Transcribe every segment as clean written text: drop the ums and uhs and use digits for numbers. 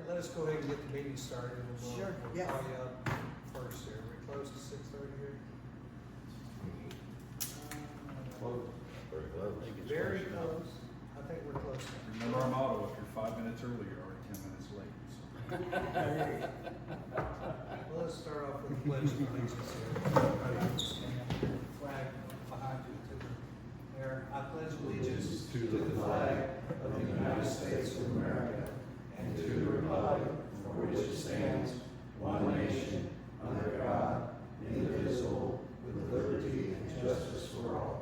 let us go ahead and get the meeting started, and Sure, we'll yes. call you up first here. We're close to 6:30 here. Close. Very close. Very close. I think we're close now. Remember our motto, if you're 5 minutes early, you're already 10 minutes late. So. Well, let's start off with the pledge of allegiance here. Everybody stand, flag behind you to the air. I pledge allegiance to the flag of the United States of America and to the republic for which it stands, one nation, under God, indivisible, with liberty and justice for all.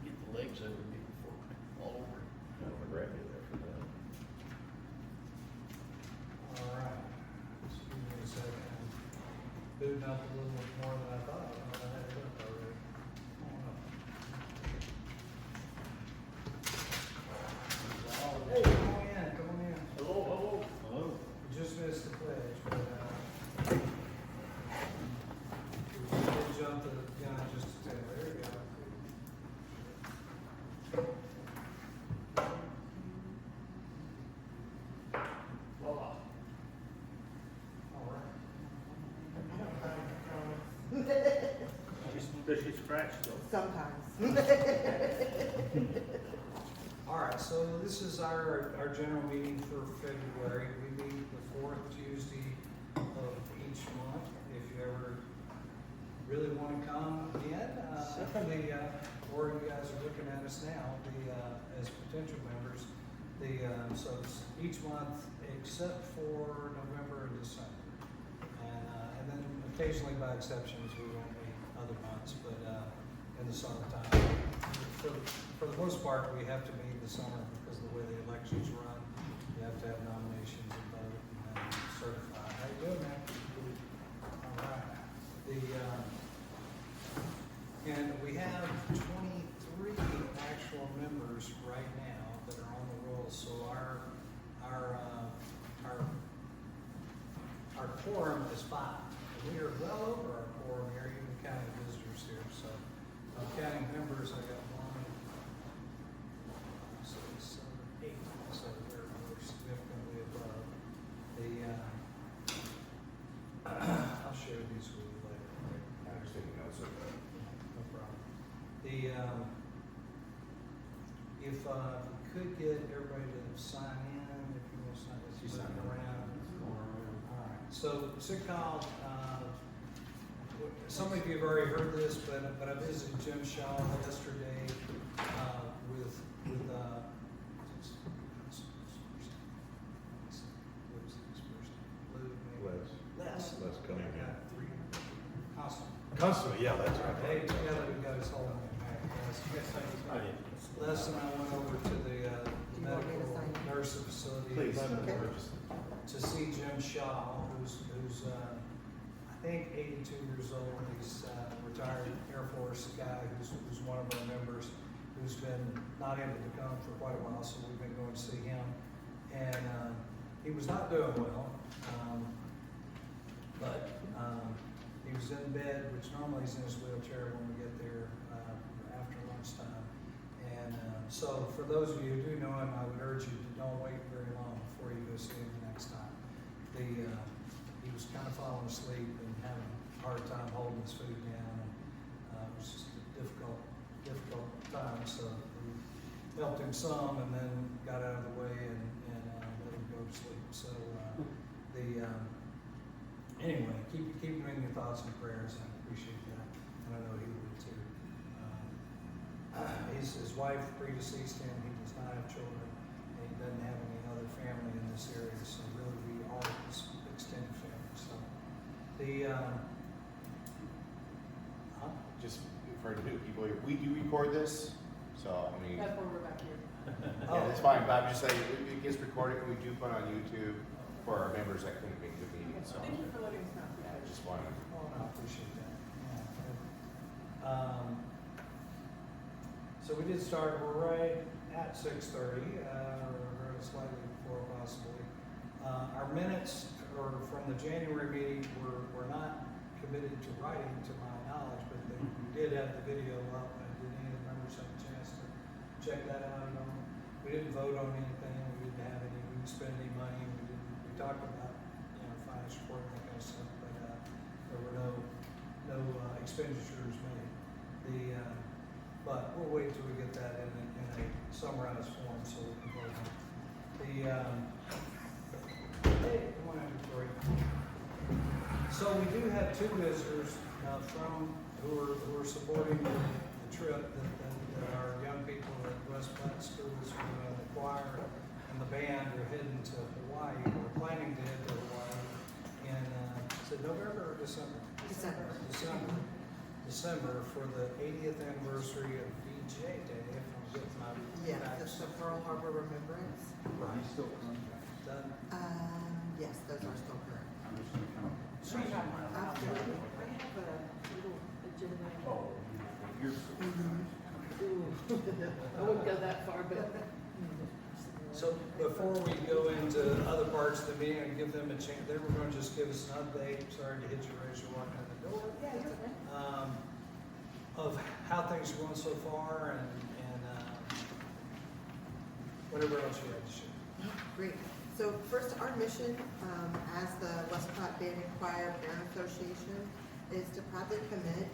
Get the legs over me before I fall over. I'm gonna grab you there for that. All right. Excuse me a second. I'm booting up a little more than I thought. I had it up already. Hey, come on in, come on in. Hello, hello. Hello. We just missed the pledge, but, we did jump to the gun just a tad. There we go. Voila. All right. Does she scratch though? Sometimes. All right, so this is our general meeting for February. We meet the fourth Tuesday of each month. If you ever really want to come in, or you guys are looking at us now, as potential members, so it's each month except for November and December. And then occasionally by exceptions, we won't meet other months, but, in the summertime. For the most part, we have to meet in the summer because of the way the elections run. You have to have nominations and vote and then certify. How you doing, man? All right. And we have 23 actual members right now that are on the roll. So our quorum is 5. And we are well over our quorum here, even counting visitors here. So counting members, I got 1, 6, 7, 8. So we're significantly above. I'll share these with you later. I was taking notes of that. No problem. If we could get everybody to sign in, if you will sign this, She's moving signing around. All right. So Sick Call, some of you have already heard this, but I visited Jim Shaw yesterday with Les coming in. Constantly. Constantly, yeah, that's right. Hey, together we got his whole name. Les and I went over to the you want me to medical sign it? nursing facility. Please. Okay. To see Jim Shaw, who's I think 82 years old. He's a retired Air Force guy who's one of our members who's been not able to come for quite a while, so we've been going to see him. And he was not doing well, but he was in bed, which normally he's in his wheelchair when we get there after lunchtime. And so for those of you who do know him, I would urge you to don't wait very long before you go see him the next time. He was kind of falling asleep and having a hard time holding his food down. And, it was just a difficult time. So we helped him some and then got out of the way and let him go to sleep. So anyway, keep him in your thoughts and prayers. I appreciate that, and I know he would too. His wife predeceased him. He does not have children, and he doesn't have any other family in this area. So really, we all his extended family. So Just for new people, we do record this, so I mean, That's why we're back here. yeah, it's fine. But I'm just saying it gets recorded and we do put on YouTube for our members that couldn't make the meeting. So Thank you for letting us know. I just wanted. Well, I appreciate that. So we did start, we're right at 6:30, or slightly before possibly. Our minutes or from the January meeting were not committed to writing to my knowledge, but we did have the video up, and Did any of the members have a chance to check that out at all? We didn't vote on anything, we didn't have any, we didn't spend any money, we talked about, financial report and that kind of stuff, but, there were no expenditures made. But we'll wait till we get that in a summarized form so we can vote on it. Hey, come on in, Victoria. So we do have two visitors who are supporting the trip that our young people at West Platte Schools, the choir and the band are heading to Hawaii. We're planning to head to Hawaii in is it November or December? December for the 80th anniversary of VJ Day. If I'm getting my Yeah, facts the Pearl Harbor Remembrance. Are you still contract? done. Yes, those are still current. I'm just gonna count. Absolutely. I have a little agenda. Oh, you're. I wouldn't go that far, but. So before we go into other parts of the meeting and give them a chance, they were going to just give us an update. Sorry to hit you as you're walking out the door. Yeah, you're fine. Of how things are going so far and whatever else you had to share. Great. So first, our mission as the West Platte Band and Choir Parent Association is to proudly commit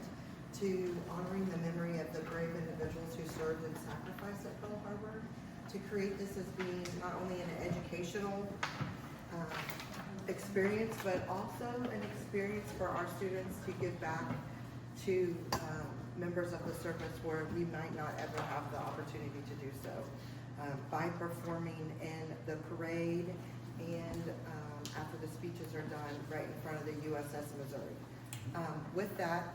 to honoring the memory of the brave individuals who served and sacrificed at Pearl Harbor, to create this as being not only an educational experience, but also an experience for our students to give back to members of the service where we might not ever have the opportunity to do so, by performing in the parade and after the speeches are done right in front of the USS Missouri. With that,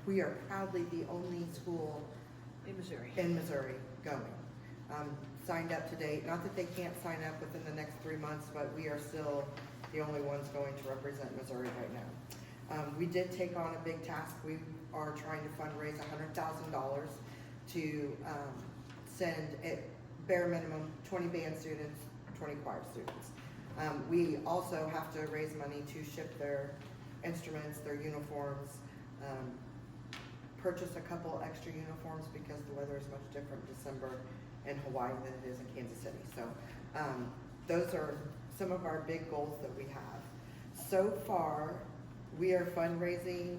we are proudly the only school In Missouri. in Missouri going. Signed up to date, not that they can't sign up within the next 3 months, but we are still the only ones going to represent Missouri right now. We did take on a big task. We are trying to fundraise $100,000 to send at bare minimum 20 band students, 20 choir students. We also have to raise money to ship their instruments, their uniforms, purchase a couple extra uniforms because the weather is much different December in Hawaii than it is in Kansas City. So those are some of our big goals that we have. So far, we are fundraising,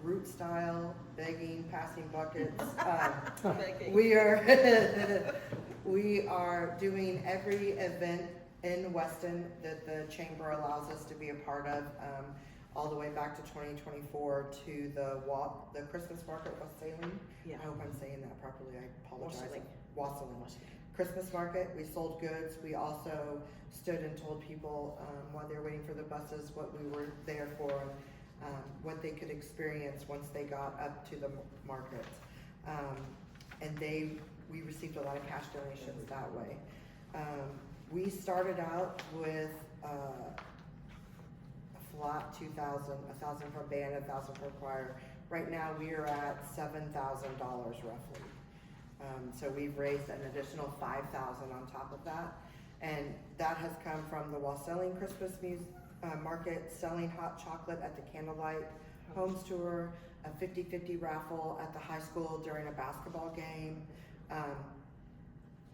root style, begging, passing buckets. We are we are doing every event in Weston that the chamber allows us to be a part of, all the way back to 2024 to the Christmas market was Saline. Yeah. I hope I'm saying that properly. I apologize. Wassaling. Wassaling. Christmas market, we sold goods. We also stood and told people while they were waiting for the buses what we were there for, what they could experience once they got up to the market. And we received a lot of cash donations that way. We started out with a flat 2,000, 1,000 per band, 1,000 per choir. Right now we are at $7,000 roughly. So we've raised an additional 5,000 on top of that. And that has come from the Wassaling Christmas market, selling hot chocolate at the Candlelight Homes Tour, a 50-50 raffle at the high school during a basketball game.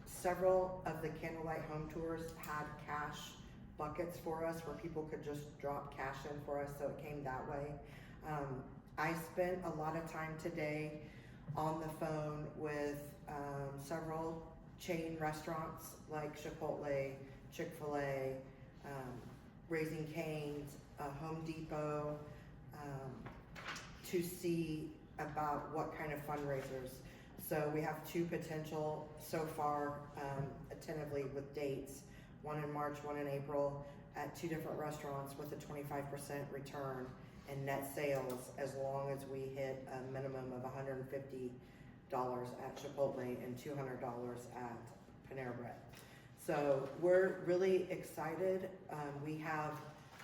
Several of the Candlelight Home Tours had cash buckets for us where people could just drop cash in for us, so it came that way. I spent a lot of time today on the phone with several chain restaurants like Chipotle, Chick-fil-A, Raising Cane's, Home Depot, to see about what kind of fundraisers. So we have 2 potential so far, attentively with dates, one in March, one in April, at 2 different restaurants with a 25% return in net sales as long as we hit a minimum of $150 at Chipotle and $200 at Panera Bread. So we're really excited. We have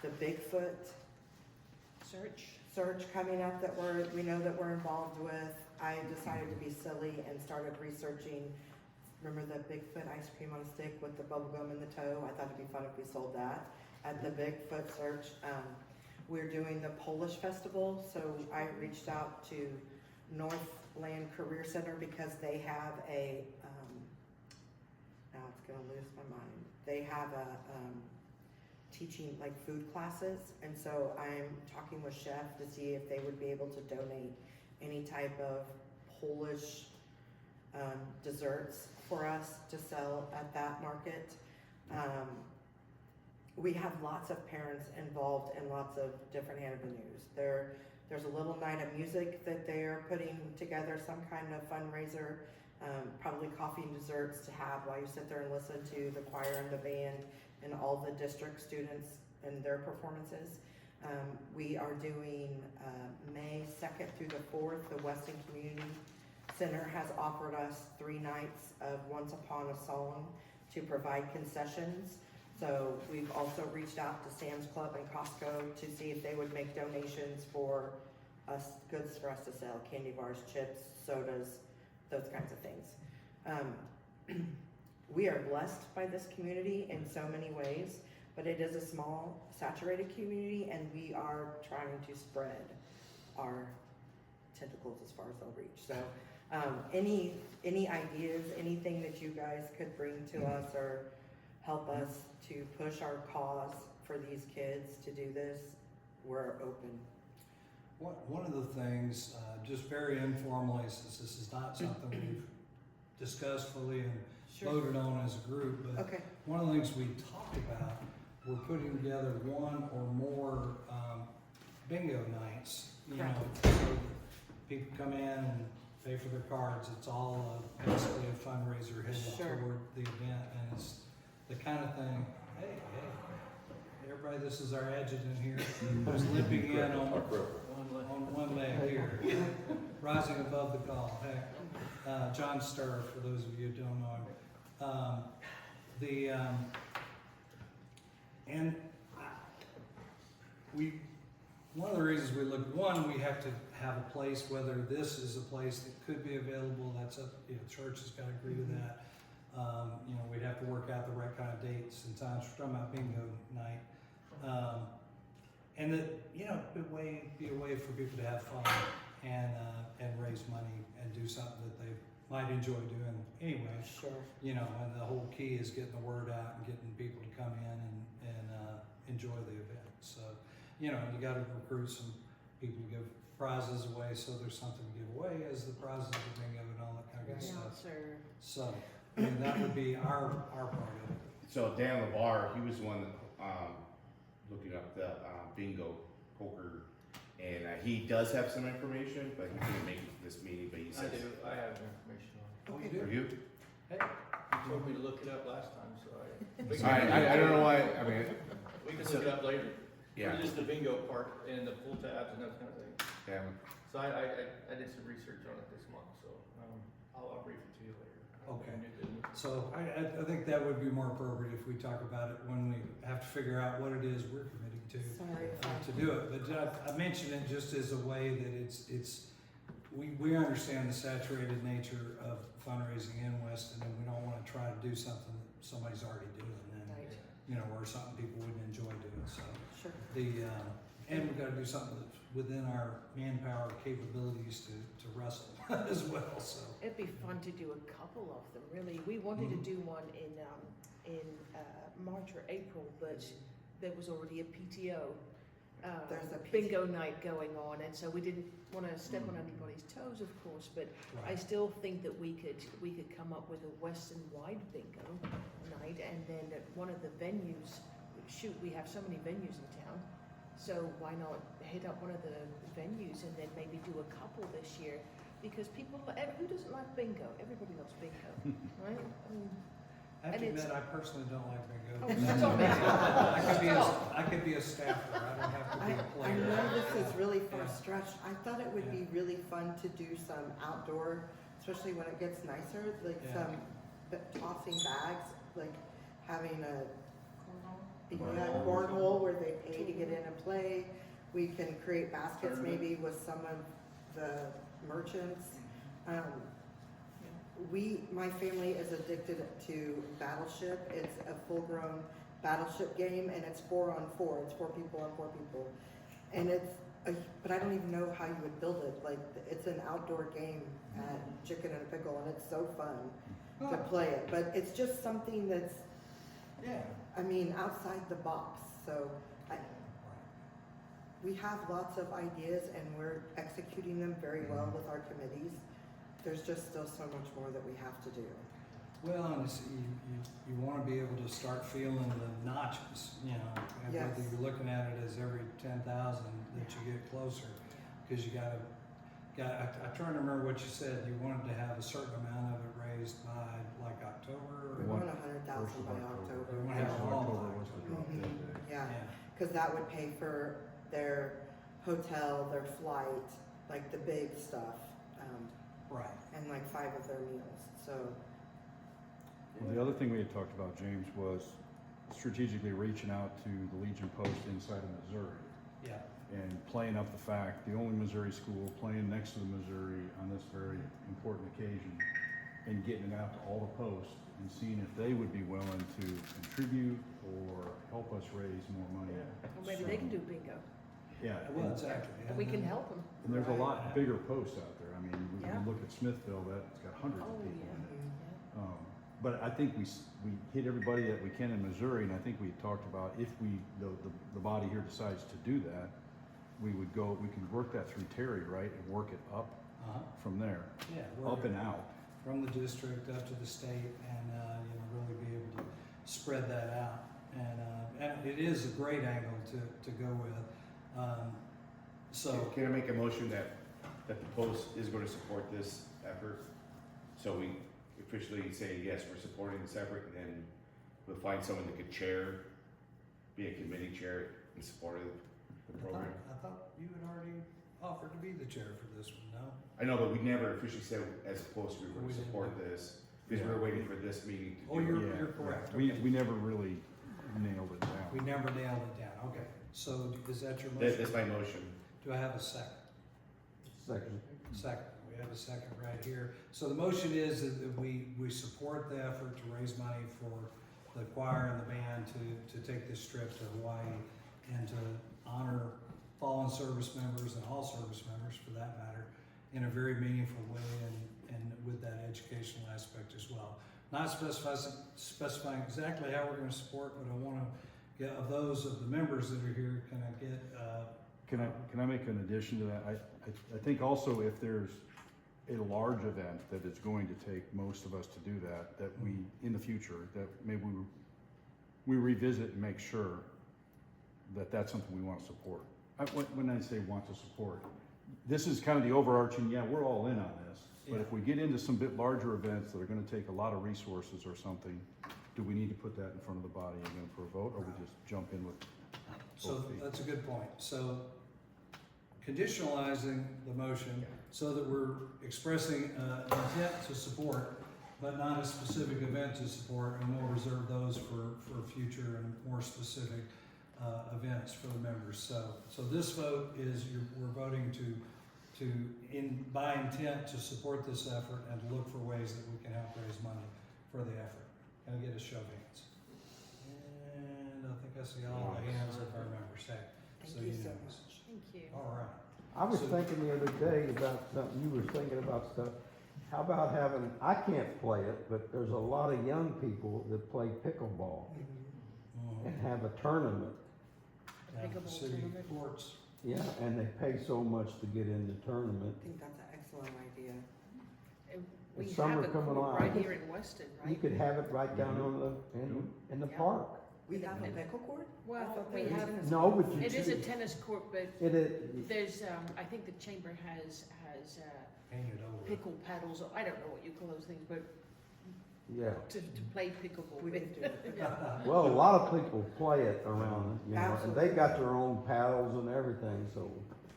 the Bigfoot search coming up that we know that we're involved with. I decided to be silly and started researching. Remember the Bigfoot ice cream on a stick with the bubble gum in the toe? I thought it'd be fun if we sold that at the Bigfoot search. We're doing the Polish festival, so I reached out to Northland Career Center because they have a, now it's gonna lose my mind. They have a, teaching like food classes, and so I'm talking with Chef to see if they would be able to donate any type of Polish desserts for us to sell at that market. We have lots of parents involved in lots of different avenues. There's a little night of music that they're putting together, some kind of fundraiser, probably coffee and desserts to have while you sit there and listen to the choir and the band and all the district students and their performances. We are doing May 2nd through the 4th. The Weston Community Center has offered us 3 nights of Once Upon a Song to provide concessions. So we've also reached out to Sam's Club and Costco to see if they would make donations for us, goods for us to sell, candy bars, chips, sodas, those kinds of things. We are blessed by this community in so many ways, but it is a small, saturated community, and we are trying to spread our tentacles as far as they'll reach. So, any ideas, anything that you guys could bring to us or help us to push our cause for these kids to do this, we're open. One of the things, just very informally, since this is not something we've discussed fully and voted on as a group, but Okay. one of the things we talked about, we're putting together one or more bingo nights, you know, so that people come in and pay for their cards. It's all basically a fundraiser headed Sure. toward the event, and it's the kind of thing, hey, everybody, this is our adjutant here, who's limping in on one leg here, rising above the call. Heck, John Sturr, for those of you who don't know him. And one of the reasons we look, we have to have a place, whether this is a place that could be available, that's up, you know, church has got to agree to that. You know, we'd have to work out the right kind of dates and times. We're talking about bingo night. And that, you know, be a way for people to have fun and raise money and do something that they might enjoy doing anyway. Sure. You know, and the whole key is getting the word out and getting people to come in and enjoy the event. So, you know, you got to recruit some people to give prizes away, so there's something to give away as the prizes of bingo and all that kind of good Yeah, stuff. sir. So, I mean, that would be our part of it. So Dan LeVar, he was the one that, looking up the bingo poker, and he does have some information, but he couldn't make it to this meeting, but he I says. do, I have information on it. Oh, you For do? you? Hey, You told me to look it up last time, so I don't know why, I mean, we can look it up later. yeah, Just the bingo part and the pull tabs and that kind of thing. yeah, So I did some research on it this month, so, I'll brief it to you later. Okay. New business. so I think that would be more appropriate if we talk about it when we have to figure out what it is we're committing to. Sorry if I To do it, but I mention it just as a way that we understand the saturated nature of fundraising in Weston, and we don't want to try to do something that somebody's already doing, and Right. you know, or something people wouldn't enjoy doing. So Sure. and we got to do something that's within our manpower capabilities to wrestle as well. So It'd be fun to do a couple of them, really. We wanted to do one in March or April, but there was already a PTO There's a bingo night going on, and so we didn't want to step on anybody's toes, of course. But I still think that we could come up with a Western-wide bingo night, and then at one of the venues. Shoot, we have so many venues in town, so why not hit up one of the venues and then maybe do a couple this year? Because people, who doesn't like bingo? Everybody loves bingo, right? I mean, I have And to it's- admit, I personally don't like bingo. Oh, That's stop okay. it. I could be a staffer. I don't have to be a I player. know this is really far Yeah. stretched. I thought it would be really fun to do some outdoor, especially when it gets nicer, like Yeah. some tossing bags, like having a Cornhole. cornhole where they pay to get in and play. We can create baskets maybe with some of the merchants. My family is addicted to Battleship. It's a full-grown Battleship game, and it's 4-on-4. It's 4 people on 4 people, and But I don't even know how you would build it, like, it's an outdoor game at Chicken and a Pickle, and it's so fun to play it, but it's just something that's, Yeah. I mean, outside the box, so we have lots of ideas and we're executing them very well with our committees. There's just still so much more that we have to do. Well, and it's, you want to be able to start feeling the notches, you know, and Yes. whether you're looking at it as every 10,000 that you get closer, because you I'm trying to remember what you said, you wanted to have a certain amount of it raised by like October? We or- want 100,000 by October. We want to have it all by October was the drop Mhm. dead day. Yeah, Yeah, cause that would pay for their hotel, their flight, like the big stuff, right. and like 5 of their meals, so. Well, the other thing we had talked about, James, was strategically reaching out to the Legion Post inside of Missouri Yeah, and playing up the fact, the only Missouri school playing next to the Missouri on this very important occasion, and getting it out to all the posts and seeing if they would be willing to contribute or help us raise more money. Or maybe they can do bingo, Yeah, well, and, exactly. and we can help them. and there's a lot Right. bigger posts out there. I mean, we Yeah. look at Smithville, that's got hundreds Oh, of people yeah. in it. Mhm. But I think we hit everybody that we can in Missouri, and I think we talked about if the body here decides to do that, we can work that through Terry, right, and work it up Uh-huh, from there, yeah. up we're- and out. From the district up to the state, and, you know, really be able to spread that out. And it is a great angle to go with. So, Can I make a motion that the Post is going to support this effort? So we officially say, yes, we're supporting this effort, and then we'll find someone that could be a committee chair in support of the program. I thought you had already offered to be the chair for this one, no? I know, but we never officially said as a Post we were going We to didn't. support this, because we were waiting for this meeting to Oh, do it. you're correct. We Okay. never really nailed it down. We never nailed it down, okay. So is that your That's motion? my motion. Do I have a second? Second. Second, we have a second right here. So the motion is that we support the effort to raise money for the choir and the band to take this trip to Hawaii and to honor fallen service members and all service members for that matter in a very meaningful way and with that educational aspect as well. Not specifying exactly how we're gonna support, but I wanna get, of those of the members that are here, can I get, Can I make an addition to that? I think also if there's a large event that is going to take most of us to do that we, in the future, that maybe we revisit and make sure that that's something we want to support. When I say want to support, this is kind of the overarching, yeah, we're all in on this. But if we get into some bit larger events that are gonna take a lot of resources or something, do we need to put that in front of the body again for a vote, or we just jump in with so both feet? that's a good point. So conditionalizing the motion so that we're expressing intent to support, but not a specific event to support, and we'll reserve those for future and more specific events for the members. So this vote is we're voting by intent to support this effort and to look for ways that we can help raise money for the effort. Can I get a show of hands? And I think I see all the hands of our members. Hey, so Thank you so unanimous. much. Thank you. All right. I was So- thinking the other day about something, you were thinking about stuff. How about having, I can't play it, but there's a lot of young people that play pickleball and have a tournament. Down at the Pickleball city tournament. courts. Yeah, and they pay so much to get in the tournament. I think that's an excellent idea. And we It's have summer a coming court on. right here in Weston, You right? could have it right down on in the Yeah. park. We have a pickle court? I Well, thought we that was have, tennis No, court. but you it is a should, tennis court, but it, there's, I think the chamber has Painted over. pickle paddles, or I don't know what you call those things, but yeah. to play pickleball We with. could do it. Well, a lot of people play it around, you know, and they got their own paddles and everything, so,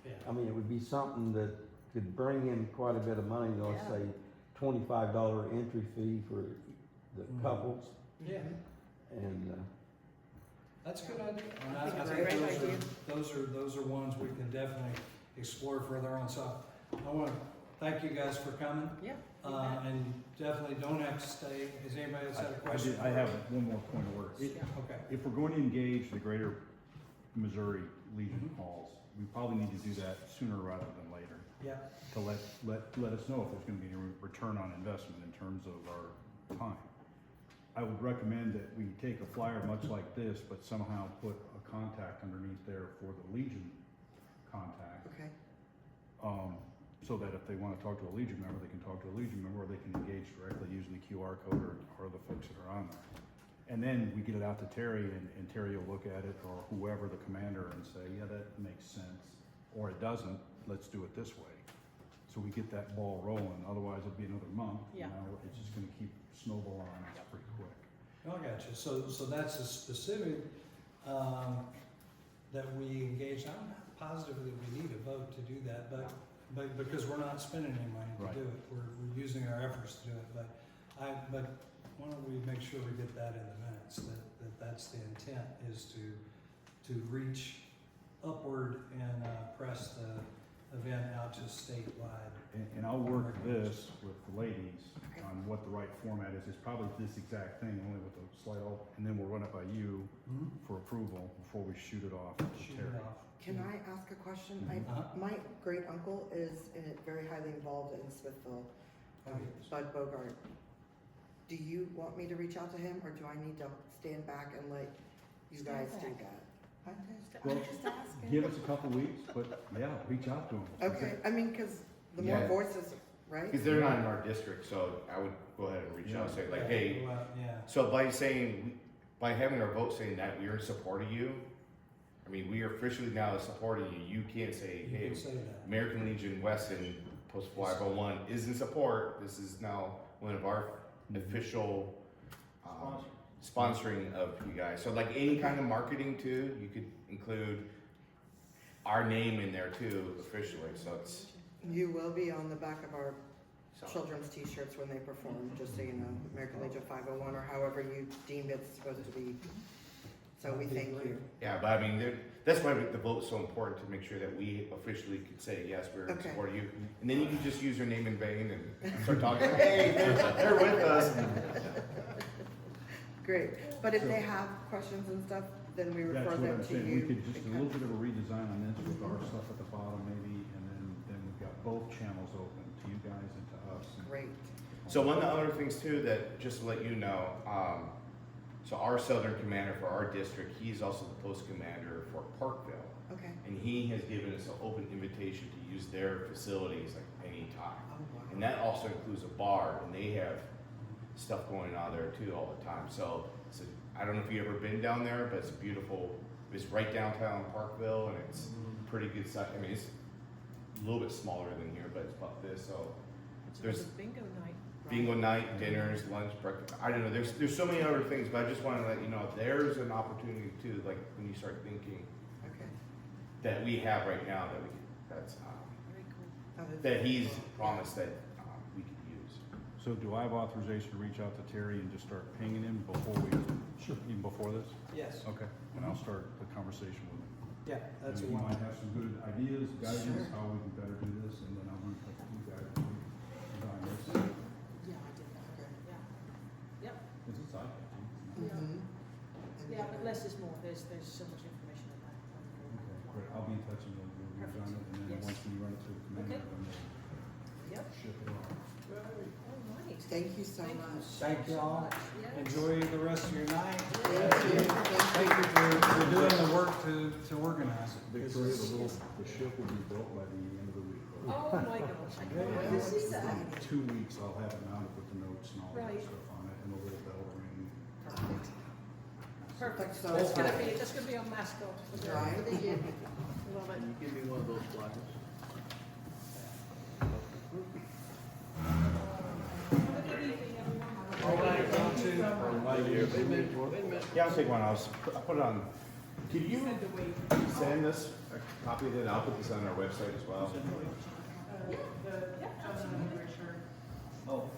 Yeah. I mean, it would be something that could bring in quite a bit of money, let's Yeah. say $25 entry fee for the Mhm. couples, Yeah, and, that's a good idea. And I think it's a think great those are ones we can definitely explore further on. So I want to thank you guys for coming. Yeah. And you definitely don't have to stay. Has anybody else had a question? I have one more point of order. Yeah. Okay. If we're going to engage the greater Missouri Legion Halls, we probably need to do that sooner rather than later. Yeah, To let us know if there's gonna be any return on investment in terms of our time. I would recommend that we take a flyer much like this, but somehow put a contact underneath there for the Legion contact. Okay, So that if they wanna talk to a Legion member, they can talk to a Legion member, or they can engage directly using the QR code or the folks that are on there. And then we get it out to Terry, and Terry will look at it, or whoever, the commander, and say, yeah, that makes sense, or it doesn't, let's do it this way. So we get that ball rolling, otherwise it'll be another month, you Yeah. know, it's just gonna keep snowballing on us pretty quick. I got you. So that's a specific, that we engage. I'm not positive that we need a vote to do that, but because we're not spending any money Right. to do it, we're using our efforts to do it. But why don't we make sure we get that in the minutes, that's the intent, is to reach upward and press the event out to statewide. And I'll work this with the ladies on what the right format is. It's probably this exact thing, only with a slight alt, and then we'll run it by you for approval before we shoot it off to Shoot Terry. it off. can I ask a question? Uh-huh. My great uncle is very highly involved in Smithville, Oh, yes. Bud Bogart. Do you want me to reach out to him, or do I need to stand back and let you Stand guys do back. that? Well, I'm just asking. Give us a couple weeks, but yeah, reach out to them. Okay, I mean, cause the more Yeah. voices, right? Cause they're not in our district, so I would go ahead and reach out and say like, hey, Well, yeah. so by having our vote saying that we are in support of you, I mean, we are officially now supporting you. You can't say, You hey, can say that. American Legion Weston Post 501 is in support. This is now one of our official sponsoring of you guys. So like any kind of marketing too, you could include our name in there too officially. So it's You will be on the back of our so, children's t-shirts when they perform, just so you know, American Legion 501, or however you deem it's supposed to be. So we thank you. yeah, but I mean, that's why the vote's so important, to make sure that we officially could say, yes, we're in Okay. support of you. And then you can just use your name in vain and start talking, hey, they're with us. Great, but if they have questions and stuff, then we That's refer what them I'm to saying, we you. could just a little bit of a redesign on this with our stuff at the bottom maybe, and then we've got both channels open to you guys and to us. and- Great, So one of the other things too, that just to let you know, so our southern commander for our district, he's also the post commander for Parkville. okay. And he has given us an open invitation to use their facilities like anytime. Oh, wow. And that also includes a bar, and they have stuff going on there too all the time. So I don't know if you've ever been down there, but it's beautiful. It's right downtown Parkville, and it's pretty good size. I mean, it's a little bit smaller than here, but it's about this. So There's there's a bingo night. bingo night, dinners, lunch, breakfast. I don't know. There's so many other things, but I just want to let you know there's an opportunity too. Like when you start thinking Okay. that we have right now that that's Very cool. Oh, that's that he's cool. promised that we could use. So do I have authorization to reach out to Terry and just start pinging him before even before this? Yes. Okay, and I'll start the conversation with him. Yeah, that's And a he might one. have some good ideas, guidance, Sure. how we can better do this, and then I'll reach out to you guys to design this. Yeah, I did that. Okay. Yeah. Yep. Because it's eye-catching. Mhm. Yeah, but less is more. There's so much information in that. Okay, great, I'll be in touch and we'll design it, and then Yes. once we run it through the commander, Okay. then we'll Yep. ship it off. All right. Thank you so much. Thank you all. Yes. Enjoy the rest of your night. Thank you. Thank you for doing the work to organize it. Victoria, the ship will be built by the end of the week. Oh my gosh, I can't wait to see that. In 2 weeks, I'll have it mounted with the notes and all that Right. stuff on it, and a little bell ring. Perfect. Perfect. So That's fun. gonna be our mascot for the Right. for the year. Love it. Give me one of those flyers. Good evening, everyone. All right, on to. Wait a minute. Yeah, I'll take one. I'll put it on. Can you send us a copy of it? I'll put this on our website as well. Oh,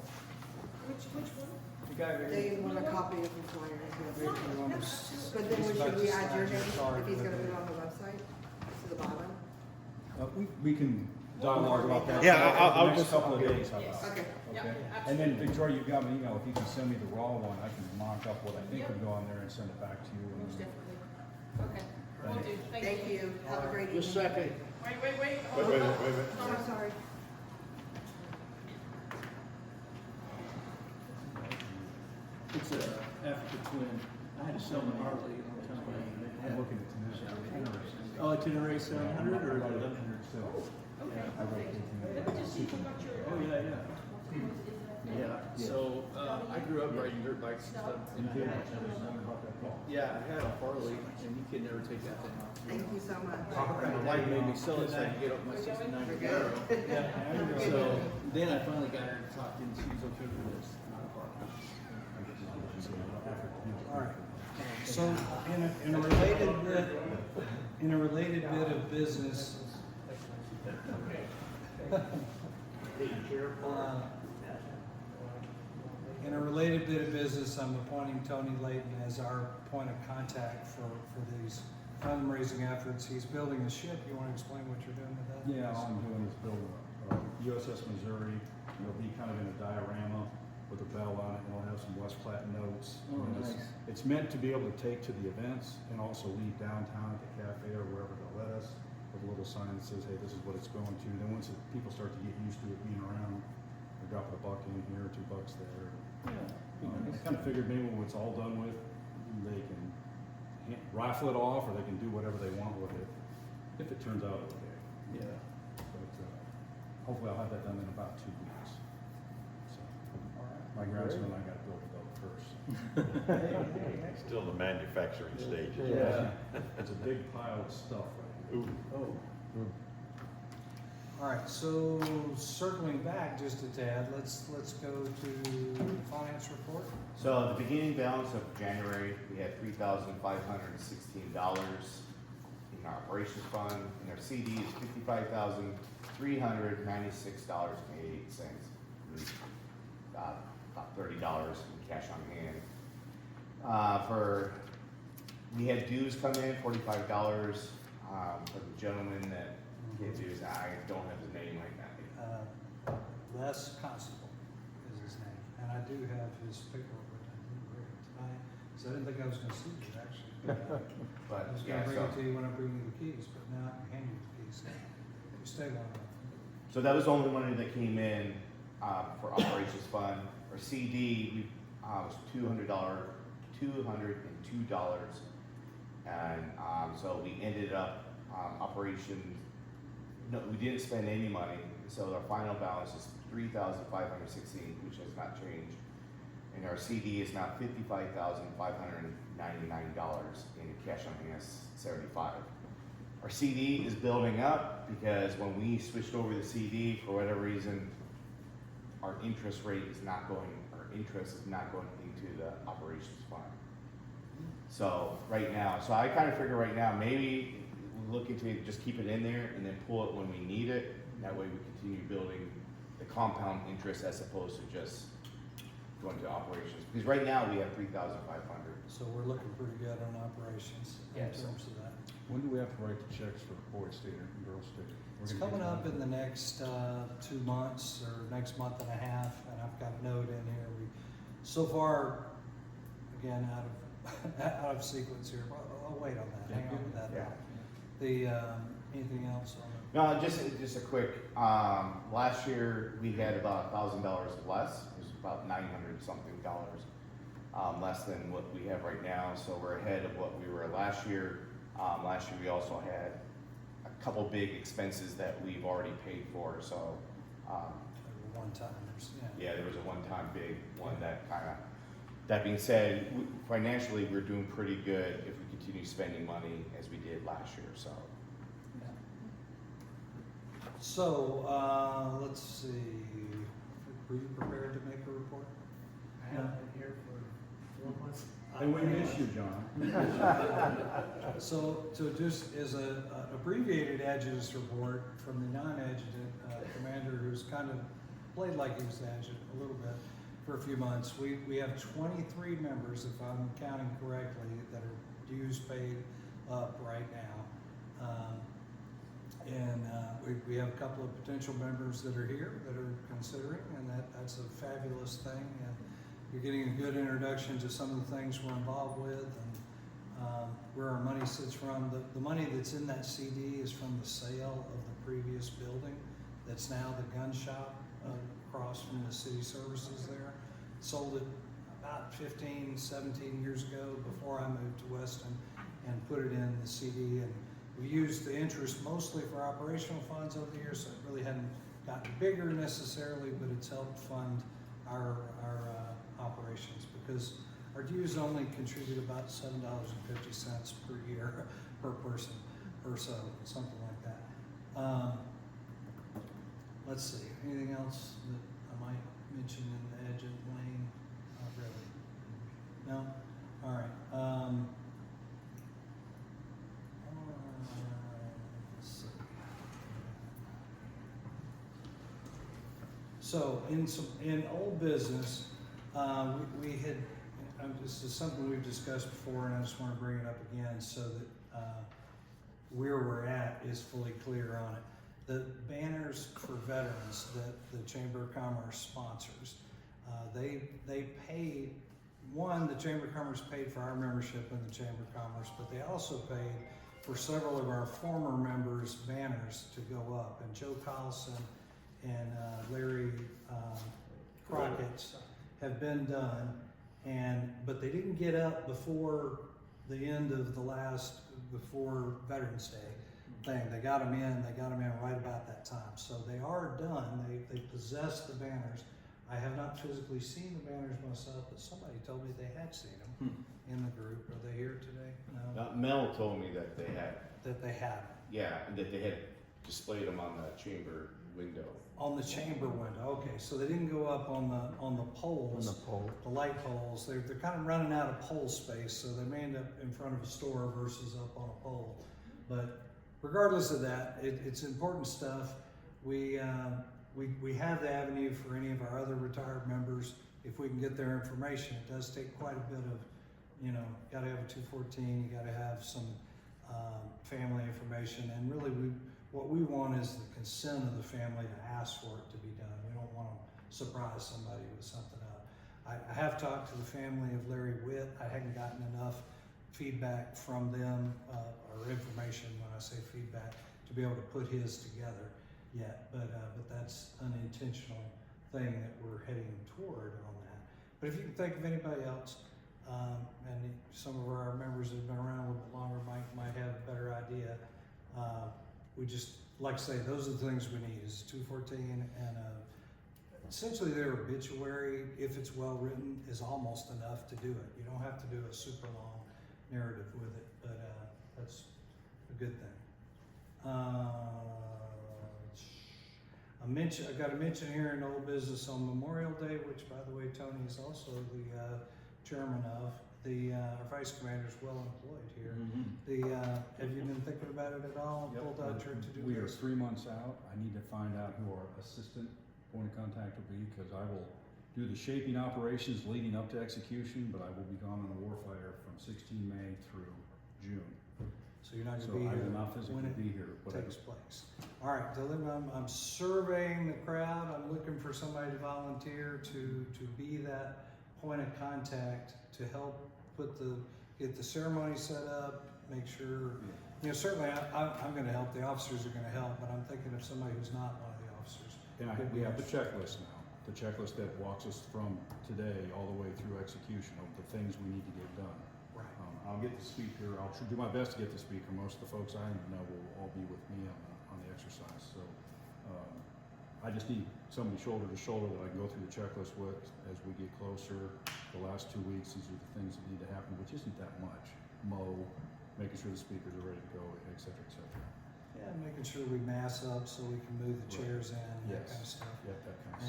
Which one? you got it. They want a copy of the flyer. You want to But then He's about should to we add your slap name, your card if he's gonna with put it. it on the website, to the bottom? We can dialogue about that. Yeah, I'll The next just- couple of I'll- days, how about? Okay, Yeah, Okay. absolutely. And then Victoria, you got my email, if you can send me the raw one, I can mock up what I think would go on there and send it back to you. Most and- definitely. Okay. Will do. Thank you. Have a great evening. Just second. Wait. Wait, Oh, I'm sorry. It's a Africa twin. I had to sell my Harley a long time ago. I'm looking at tonight. Oh, Tenere 700 or? I wrote Oh, yeah. Yeah, so, I grew up riding dirt bikes and stuff. And I had, yeah, I had a Harley and you could never take that thing off. Thank you so much. My wife made me sell it so I could get up my 69 Camaro. So then I finally got her to talk and she was okay with this. All right. So in a related bit of business, in a related bit of business, I'm appointing Tony Layton as our point of contact for these fundraising efforts. He's building a ship. You want to explain what you're doing with that? Yeah, all I'm doing is building USS Missouri. It'll be kind of in a diorama with a bell on it, and it'll have some West Platte notes. Oh, And nice. It's meant to be able to take to the events and also leave downtown at the cafe or wherever they'll let us with a little sign that says, hey, this is what it's going to. Then once people start to get used to it being around, they're dropping $1 in here, $2 there. I kind of figured maybe when it's all done with, they can rifle it off or they can do whatever they want with it, if it turns out okay. Yeah. But hopefully I'll have that done in about 2 weeks. So, my grandson and I got to build the boat first. Still the manufacturing stage. Yeah. It's a big pile of stuff right now. Ooh. Oh. All right, so circling back just a tad, let's go to the finance report. So the beginning balance of January, we had $3,516 in our operations fund, and our CD is $55,396.88. About $30 in cash on hand. We had dues come in, $45 for the gentleman that did dues. I don't have his name right now. Les Constable is his name, and I do have his paperwork, but I didn't bring it tonight, because I didn't think I was gonna see it, actually. I But was yeah, gonna bring so, it to you when I bring you the keys, but now I can hand you the keys, so you stay long enough. so that was the only money that came in for operations fund. Our CD was $202, and so we ended up operations. No, we didn't spend any money, so our final balance is $3,516, which has not changed. And our CD is now $55,599, and cash on hand is $75. Our CD is building up because when we switched over the CD, for whatever reason, our interest is not going into the operations fund. So right now, so I kind of figure right now, maybe we're looking to just keep it in there and then pull it when we need it. That way we continue building the compound interest as opposed to just going to operations. Because right now we have 3,500. So we're looking pretty good on operations in Yes. terms of that. When do we have to write the checks for Boyd State and Girls State? It's coming up in the next 2 months or next month and a half, and I've got a note in here. So far, again, out of sequence here. I'll wait on that. Hang on with that. Yeah. The anything else on it? No, just a quick. Last year we had about $1,000 less. It was about $900 something less than what we have right now. So we're ahead of what we were last year. Last year we also had a couple big expenses that we've already paid for. So One timers. yeah, there was a one-time big one that kind of. That being said, financially we're doing pretty good if we continue spending money as we did last year. So. So let's see. Were you prepared to make a report? I haven't been here for 4 months. And we miss you, John. So just as an abbreviated adjutant's report from the non-adjutant commander who's kind of played like he was the adjutant a little bit for a few months. We have 23 members, if I'm counting correctly, that are dues paid up right now. We have a couple of potential members that are here that are considering, and that's a fabulous thing. And you're getting a good introduction to some of the things we're involved with, and where our money sits from. The money that's in that CD is from the sale of the previous building that's now the gun shop across from the city services there. Sold it about 15, 17 years ago before I moved to Weston and put it in the CD. And we used the interest mostly for operational funds over the years, so it really hadn't gotten bigger necessarily, but it's helped fund our operations because our dues only contribute about $7.50 per year per person or so, something like that. Let's see, anything else that I might mention in the Edge of Lane? Not really. No? All right. Let's see. So in old business, we had, this is something we've discussed before, and I just want to bring it up again so that where we're at is fully clear on it. The banners for veterans that the Chamber of Commerce sponsors, they paid, the Chamber of Commerce paid for our membership in the Chamber of Commerce, but they also paid for several of our former members' banners to go up. And Joe Collison and Larry Crockett's have been done, but they didn't get up before the end of before Veterans Day thing. They got them in right about that time. So they are done. They possess the banners. I have not physically seen the banners myself, but somebody told me they had seen them in the group. Are they here today? No. Mel told me that they had. That they have. Yeah, and that they had displayed them on the chamber window. On the chamber window. Okay, so they didn't go up on the poles. On the pole. The light poles. They're kind of running out of pole space, so they may end up in front of a store versus up on a pole. But regardless of that, it's important stuff. We have the avenue for any of our other retired members if we can get their information. It does take quite a bit of, got to have a 214, you got to have some family information, and really what we want is the consent of the family to ask for it to be done. We don't want to surprise somebody with something up. I have talked to the family of Larry Witt. I hadn't gotten enough feedback from them, or information when I say feedback, to be able to put his together yet, but that's an intentional thing that we're heading toward on that. But if you can think of anybody else, and some of our members that have been around a little bit longer might have a better idea, we just, like I say, those are the things we need, is 214, and essentially their obituary, if it's well written, is almost enough to do it. You don't have to do a super long narrative with it, but that's a good thing. I got a mention here in old business on Memorial Day, which, by the way, Tony is also the chairman of. Our vice commander is well employed here. Have you been thinking about it at all? Yep. Pulled out your to-do We are list? 3 months out. I need to find out who our assistant point of contact will be, because I will do the shaping operations leading up to execution, but I will be gone on the warfighter from 16 May through June. So you're not So going to be I here will not when physically it be here, but I takes place. All right, Dylan, I'm surveying the crowd. I'm looking for somebody to volunteer to be that point of contact to help get the ceremony set up, make sure, certainly I'm going to help, the officers are going to help, but I'm thinking of somebody who's not one of the officers. And we have the checklist now, the checklist that walks us from today all the way through execution of the things we need to get done. Right. I'll get the speaker, I'll do my best to get the speaker. Most of the folks I know will all be with me on the exercise. So I just need somebody shoulder to shoulder that I can go through the checklist with as we get closer. The last 2 weeks, these are the things that need to happen, which isn't that much. Mow, making sure the speakers are ready to go, et cetera, et cetera. Yeah, making sure we mass up so we can move the chairs in, that kind of stuff. Yep, that kind of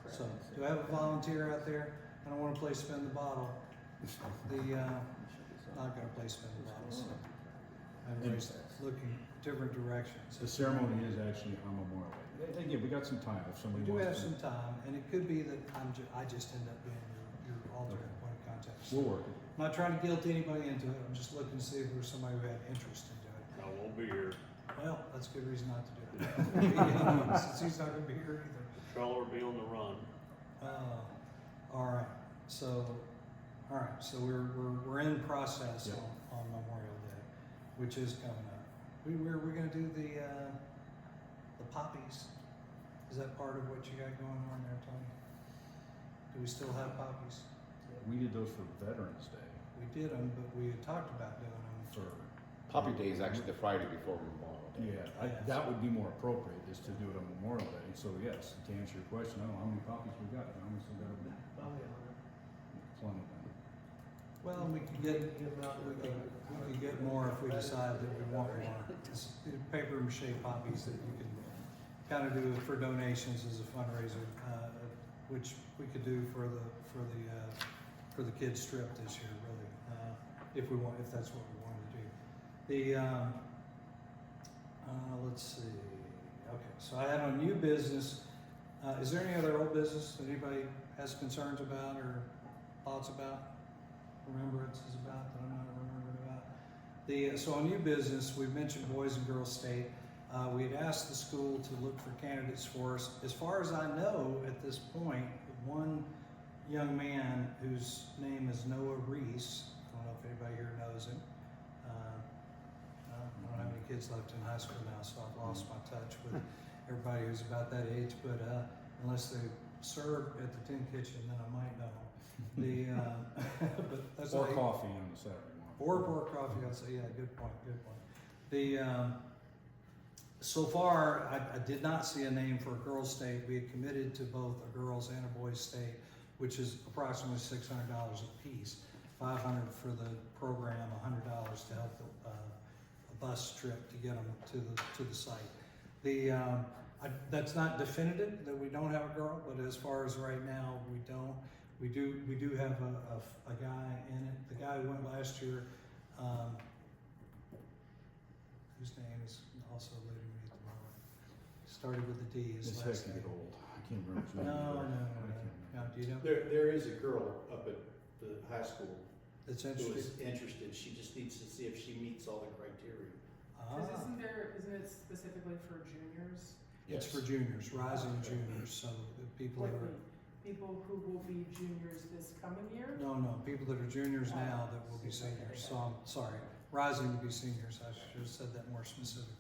And stuff. so, do I have a volunteer out there? I don't want to play spin the bottle. Not going to play spin the bottle, so everybody's looking different directions. The ceremony is actually on Memorial Day. Again, we got some time if We somebody do have wants some time, and it could be that I just end up being your alternate point of contact. We'll work it. I'm not trying to guilt anybody into it. I'm just looking to see if there's somebody who had interest into it. I won't be here. Well, that's a good reason not to do it. Since he's not going to be here either. Patrol or be on the run. All right. So we're in process Yeah. on Memorial Day, which is coming up. We're gonna do the poppies. Is that part of what you got going on there, Tony? Do we still have poppies? We did those for Veterans Day. We did them, but we had talked about doing them For, Poppy Day is actually the Friday before Memorial Day. yeah, Yes. that would be more appropriate, is to do it on Memorial Day. So yes, to answer your question, I don't know how many copies we got, how many still got them? Plenty of them. Well, we could get more if we decide that we want more. It's paper mache poppies that you can kind of do for donations as a fundraiser, which we could do for the kids trip this year, really, if that's what we wanted to do. Let's see. Okay, so I had on new business. Is there any other old business that anybody has concerns about or thoughts about? Remembrances about that I'm not remembering about. So on new business, we mentioned Boys and Girls State. We had asked the school to look for candidates for us. As far as I know, at this point, one young man whose name is Noah Reese. I don't know if anybody here knows him. I don't have any kids left in high school now, so I've lost my touch with everybody who's about that age. But unless they serve at the Tin Kitchen, then I might know them. But that's Or like, coffee on the Saturday morning. or coffee. I'd say, yeah, good point. So far, I did not see a name for a girls' state. We had committed to both a girls' and a boys' state, which is approximately $600 a piece. $500 for the program, $100 to help a bus trip to get them to the site. That's not definitive that we don't have a girl, but as far as right now, we don't. We do have a guy in it. The guy who went last year, whose name is also eluding me at the moment. Started with a D. His It's last heck to name. get old. I can't remember his name. No. either. I can't remember. No, do you know? There is a girl up at the high school That's who interesting. is interested, she just needs to see if she meets all the criteria. Ah, Isn't it specifically for juniors? it's for juniors, rising juniors. So the people that are People who will be juniors this coming year? no, people that are juniors now that will be seniors. So I'm sorry, rising to be seniors. I should have said that more specifically.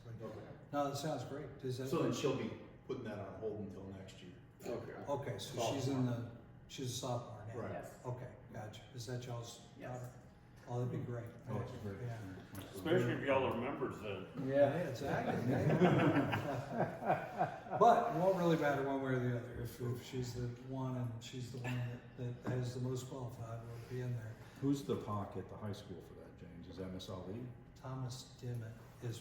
No, that sounds great. Does that? So then she'll be putting that on hold until next year. Okay. Okay, so she's a sophomore now. Right. Yes. Okay, gotcha. Is that y'all's Yes. daughter? Oh, that'd be great. Oh, it's great. Yeah. Especially if y'all are members then. Yeah, exactly. But it won't really matter one way or the other. If she's the one and she's the one that has the most qualified, will be in there. Who's the POC at the high school for that, James? Is that Miss Ali? Thomas Dimmitt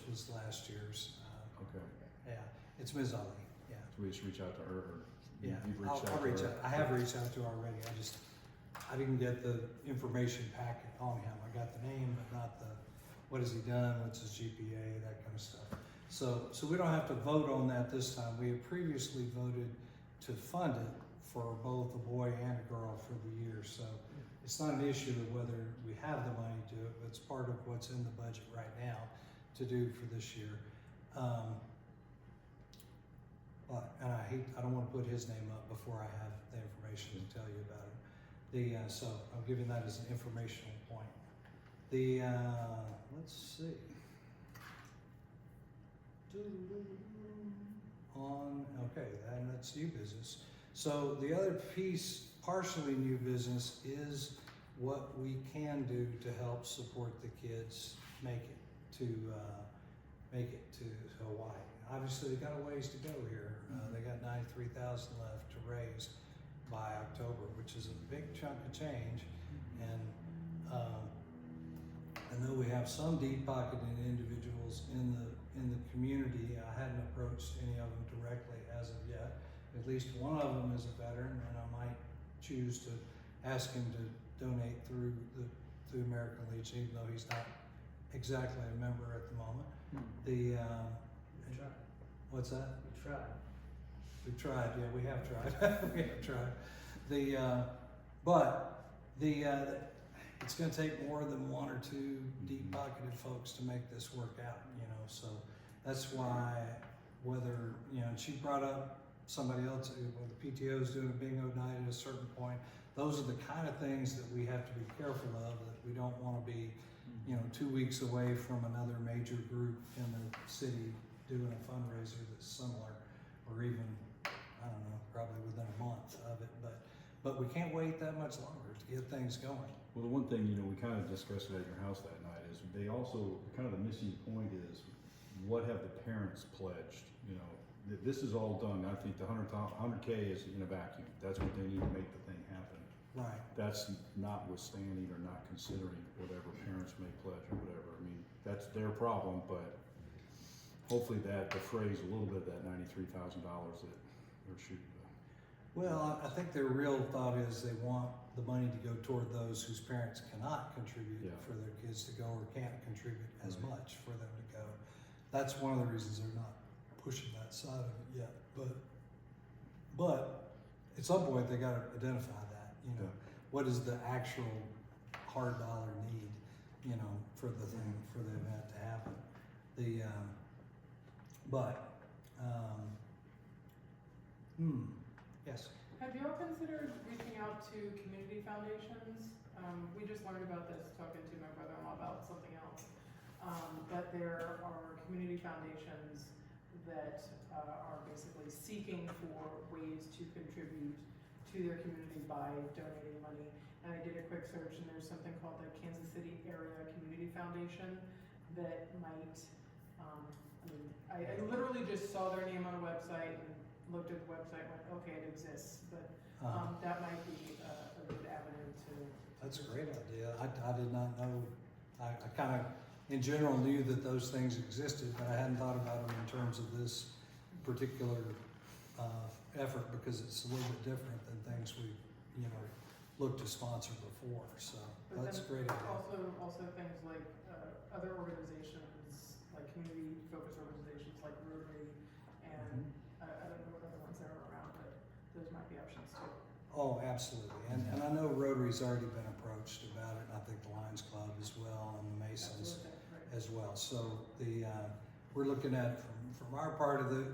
was last year's. Okay. Yeah, it's Ms. Ali. Yeah, So we just reach out to her, or yeah. you've I'll reached out to reach her? out. I have reached out to her already. I didn't get the information packet on him. I got the name, but not the what has he done, what's his GPA, that kind of stuff. So we don't have to vote on that this time. We had previously voted to fund it for both a boy and a girl for the year. So it's not an issue of whether we have the money to do it, but it's part of what's in the budget right now to do for this year. And I don't want to put his name up before I have the information to tell you about it. So I'm giving that as an informational point. Let's see. That's new business. So the other piece, partially new business, is what we can do to help support the kids make it to Hawaii. Obviously, they got a ways to go here. They got $93,000 left to raise by October, which is a big chunk of change. And I know we have some deep-pocketed individuals in the community. I hadn't approached any of them directly as of yet. At least one of them is a veteran, and I might choose to ask him to donate through American Legion, even though he's not exactly a member at the moment. We tried. What's that? We tried. We've tried, yeah, we have tried. We have tried. It's gonna take more than one or two deep-pocketed folks to make this work out, so that's why she brought up somebody else, when the PTO is doing a bingo night at a certain point. Those are the kind of things that we have to be careful of, that we don't wanna be 2 weeks away from another major group in the city doing a fundraiser that's similar, or even, I don't know, probably within a month of it, but we can't wait that much longer to get things going. Well, the one thing, we kind of discussed it at your house that night is they also, kind of the missing point is, what have the parents pledged? This is all done. I think the 100K is in a vacuum. That's what they need to make the thing happen. Right. That's notwithstanding or not considering whatever parents may pledge or whatever. I mean, that's their problem, but hopefully that defrays a little bit of that $93,000 that they're shooting. Well, I think their real thought is they want the money to go toward those whose parents cannot contribute for their kids to go, or can't contribute as much for them to go. That's one of the reasons they're not pushing that side of it yet. But at some point they got to identify that. What is the actual hard dollar need? For the thing, for the event to happen. Yes. Have you all considered reaching out to community foundations? We just learned about this talking to my brother-in-law about something else. But there are community foundations that are basically seeking for ways to contribute to their community by donating money. And I did a quick search, and there's something called the Kansas City Area Community Foundation that might, I literally just saw their name on a website and looked at the website and went, okay, it exists, but that might be a good avenue to. That's a great idea. I did not know. I kind of, in general, knew that those things existed, but I hadn't thought about them in terms of this particular effort, because it's a little bit different than things we, looked to sponsor before. So But that's a then great idea. Also things like other organizations, like community-focused organizations like Rotary, and I don't know what other ones there are around, but those might be options too. Oh, absolutely. And I know Rotary's already been approached about it, and I think the Lions Club as well, and the Masons Absolutely, right. as well. So we're looking at it from our part of the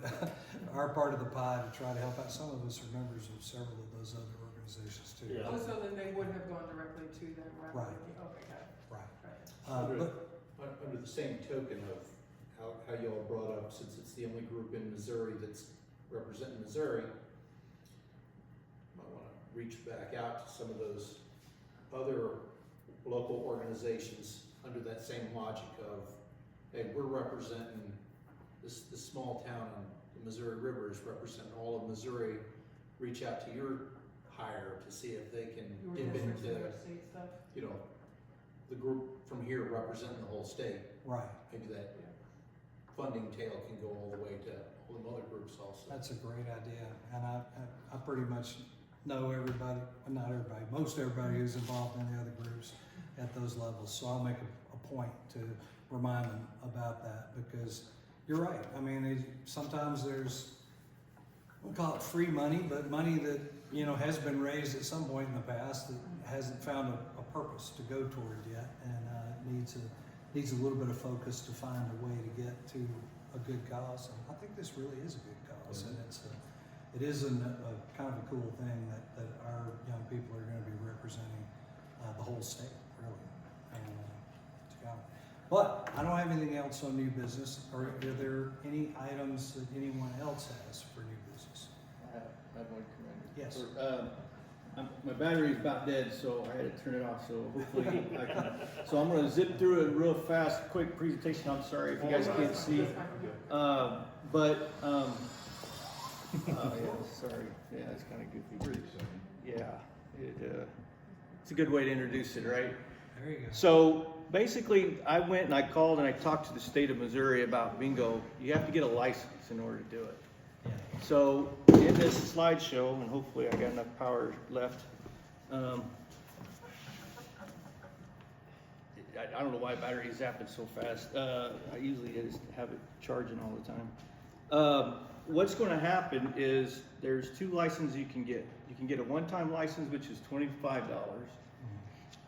our part of the pie to try to help out. Some of us are members of several of those other organizations too. Yeah. Oh, so then they would have gone directly to them rather Right. than, okay, got it. Right. But Under the same token of how y'all brought up, since it's the only group in Missouri that's representing Missouri, might want to reach back out to some of those other local organizations under that same logic of, hey, we're representing this small town on the Missouri River is representing all of Missouri. Reach out to your hire to see if they can Your dip districts into, and their state stuff. the group from here representing the whole state. right. Maybe that funding tail can go all the way to all them other groups also. That's a great idea, and I pretty much know everybody, well, not everybody, most everybody who's involved in the other groups at those levels. So I'll make a point to remind them about that, because you're right. I mean, sometimes there's, we'll call it free money, but money that has been raised at some point in the past that hasn't found a purpose to go toward yet, and needs a little bit of focus to find a way to get to a good cause. And I think this really is a good cause, and it is a kind of a cool thing that our young people are going to be representing the whole state, really. And to go. But I don't have anything else on new business. Are there any items that anyone else has for new business? I have one, Commander. Yes. My battery's about dead, so I had to turn it off, so hopefully I can. So I'm gonna zip through it real fast, quick presentation. I'm sorry if you guys can't see. Oh, yeah, sorry. Yeah, it's kind of goofy. Yeah, it's a good way to introduce it, right? There you go. So basically, I went and I called and I talked to the state of Missouri about bingo. You have to get a license in order to do it. So in this slideshow, and hopefully I got enough power left. I don't know why battery is zapping so fast. I usually just have it charging all the time. What's going to happen is there's two licenses you can get. You can get a one-time license, which is $25,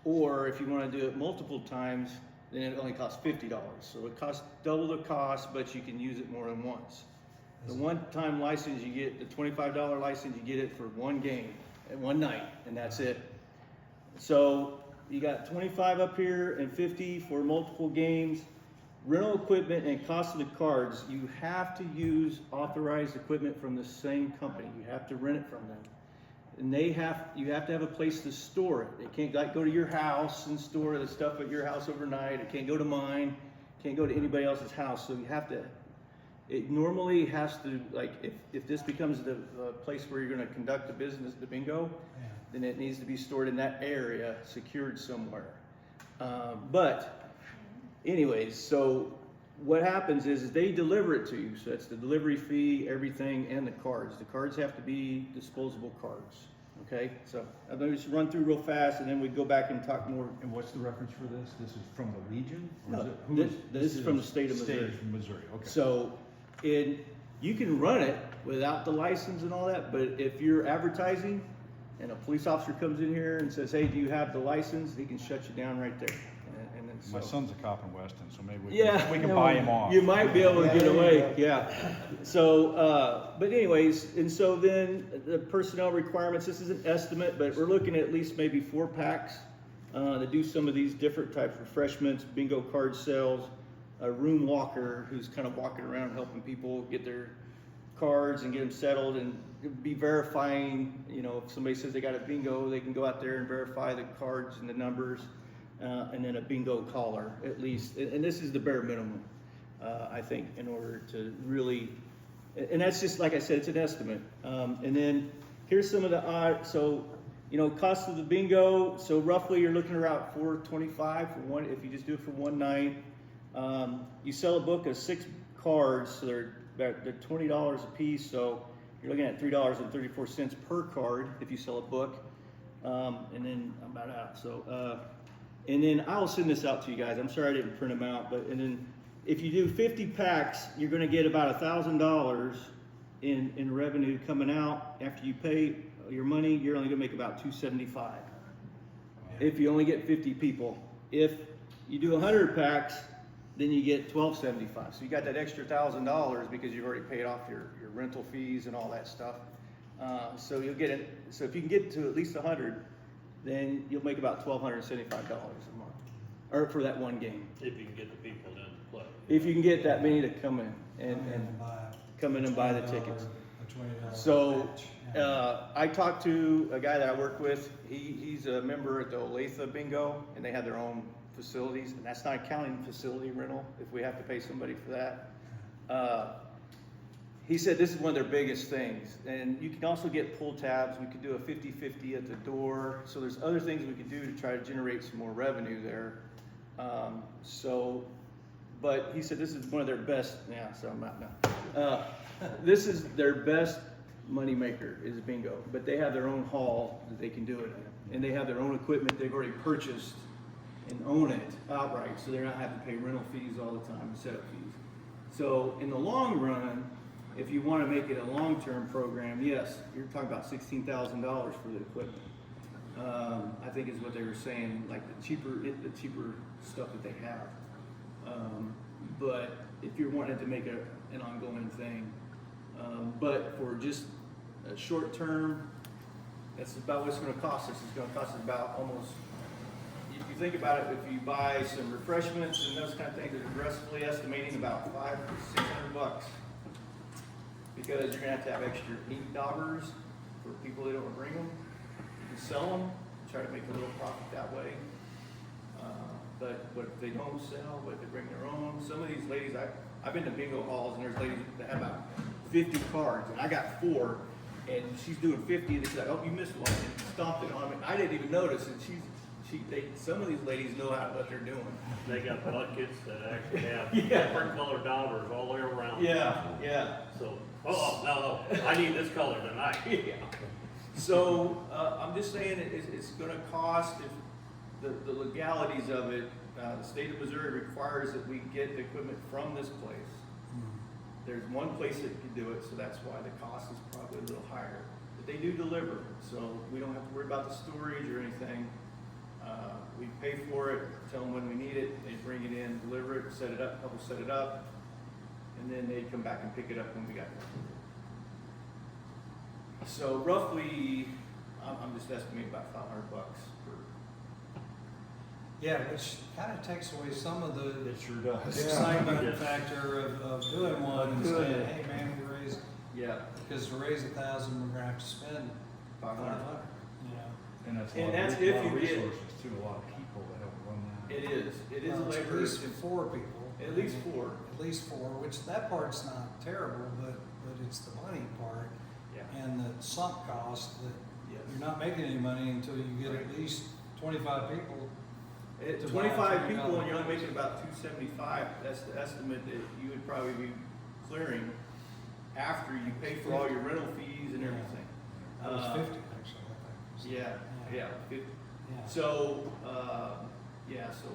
or if you want to do it multiple times, then it only costs $50. So it costs double the cost, but you can use it more than once. The one-time license you get, the $25 license, you get it for one game at one night, and that's it. So you got 25 up here and 50 for multiple games. Rental equipment and cost of the cards, you have to use authorized equipment from the same company. You have to rent it from them. And you have to have a place to store it. It can't like go to your house and store the stuff at your house overnight. It can't go to mine. Can't go to anybody else's house. So you have to, it normally has to, like, if this becomes the place where you're gonna conduct the business, the bingo, then it needs to be stored in that area, secured somewhere. But anyways, so what happens is they deliver it to you. So that's the delivery fee, everything, and the cards. The cards have to be disposable cards. Okay, so I'm gonna just run through real fast, and then we go back and talk more. And what's the reference for this? This is from the Legion? Or No, is it, who this is from the state of Missouri. State of Missouri, okay. So you can run it without the license and all that, but if you're advertising and a police officer comes in here and says, hey, do you have the license? He can shut you down right there. And then My so- son's a cop in Weston, so maybe we can no, buy him off. You might be able to get Yeah, away, yeah. So, but anyways, and so then the personnel requirements, this is an estimate, but we're looking at least maybe 4 packs to do some of these different types of refreshments, bingo card sales, a room walker who's kind of walking around helping people get their cards and get them settled and be verifying, you know, if somebody says they got a bingo, they can go out there and verify the cards and the numbers. And then a bingo caller at least, and this is the bare minimum, I think, in order to really, and that's just like I said, it's an estimate. And then here's some of the odd, so you know, cost of the bingo. So roughly you're looking around $425 for one if you just do it for one night. You sell a book of 6 cards, so they're $20 a piece. So you're looking at $3.34 per card if you sell a book. And then I'm about out. So. And then I'll send this out to you guys. I'm sorry I didn't print them out, and then if you do 50 packs, you're going to get about $1,000 in revenue coming out. After you pay your money, you're only going to make about $275. If you only get 50 people. If you do 100 packs, then you get $1,275. So you got that extra $1,000 because you've already paid off your rental fees and all that stuff. So you'll get it. So if you can get to at least 100. Then you'll make about $1,275 a month, or for that one game. If you can get the people in to play. If you can get that many to come in and come in and buy the tickets. So I talked to a guy that I work with. He's a member at the Olathe Bingo, and they have their own facilities, and that's not counting facility rental if we have to pay somebody for that. He said this is one of their biggest things, and you can also get pull tabs. We could do a 50-50 at the door. So there's other things we could do to try to generate some more revenue there. But he said this is one of their best. Yeah, so I'm not now. This is their best money maker is bingo, but they have their own hall that they can do it in, and they have their own equipment they've already purchased and own it outright, so they're not having to pay rental fees all the time and setup fees. So in the long run, if you want to make it a long-term program, yes, you're talking about $16,000 for the equipment. I think is what they were saying, like the cheaper stuff that they have. But if you're wanting to make an ongoing thing, but for just a short term, that's about what it's going to cost us. It's going to cost us about almost. If you think about it, if you buy some refreshments and those kind of things, they're aggressively estimating about $500 to $600. Because you're gonna have extra $8 for people that don't bring them. You can sell them, try to make a little profit that way. But if they don't sell, but if they bring their own, some of these ladies, I've been to bingo halls and there's ladies that have about 50 cards, and I got 4, and she's doing 50, and she's like, oh, you missed one, and stomped it on me. I didn't even notice, and some of these ladies know what they're doing. They got buckets that actually have Yeah. different colored dollars all the way around. Yeah. So, no, I need this color tonight. Yeah. So, I'm just saying it's gonna cost, if the legalities of it, the state of Missouri requires that we get the equipment from this place. There's one place that can do it, so that's why the cost is probably a little higher. But they do deliver, so we don't have to worry about the storage or anything. We pay for it, tell them when we need it, they bring it in, deliver it, set it up, help us set it up, and then they come back and pick it up when we got it. So roughly, I'm just estimating about $500 per Yeah, which kind of takes away some of the It sure does. excitement Yes. factor of doing one and Doing saying, it. hey man, we raised, Yeah. because to raise 1,000, we're gonna have to spend 500. 500, you know. And that's a And lot of, that's re- if lot of you get- resources too, a lot of people that help run that. It is a Well, it's labor. At least 4 people. At least 4. At least 4, which that part's not terrible, but it's the money part Yeah. and the sunk cost that Yes. you're not making any money until you get at least 25 people. At to buy 25 $3 people and you're only making about 275, that's the estimate that you would probably be clearing after you pay for all your rental fees and Yeah. everything. That was Uh, 50 actually, I think. Yeah, 50. Yeah. So, so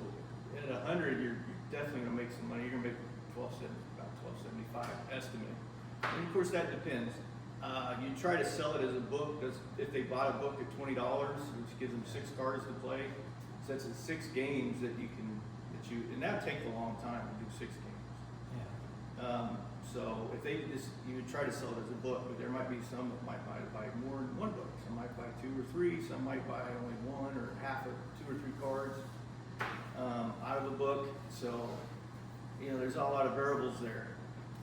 at 100, you're definitely gonna make some money. You're gonna make about 1275 estimate. And of course, that depends. You try to sell it as a book. If they bought a book at $20, which gives them 6 cards to play, so that's 6 games and that would take a long time to do 6 games. Yeah. So if you would try to sell it as a book, but there might be some that might buy more than 1 book. Some might buy 2 or 3. Some might buy only 1 or half of 2 or 3 cards out of the book. So there's a lot of variables there.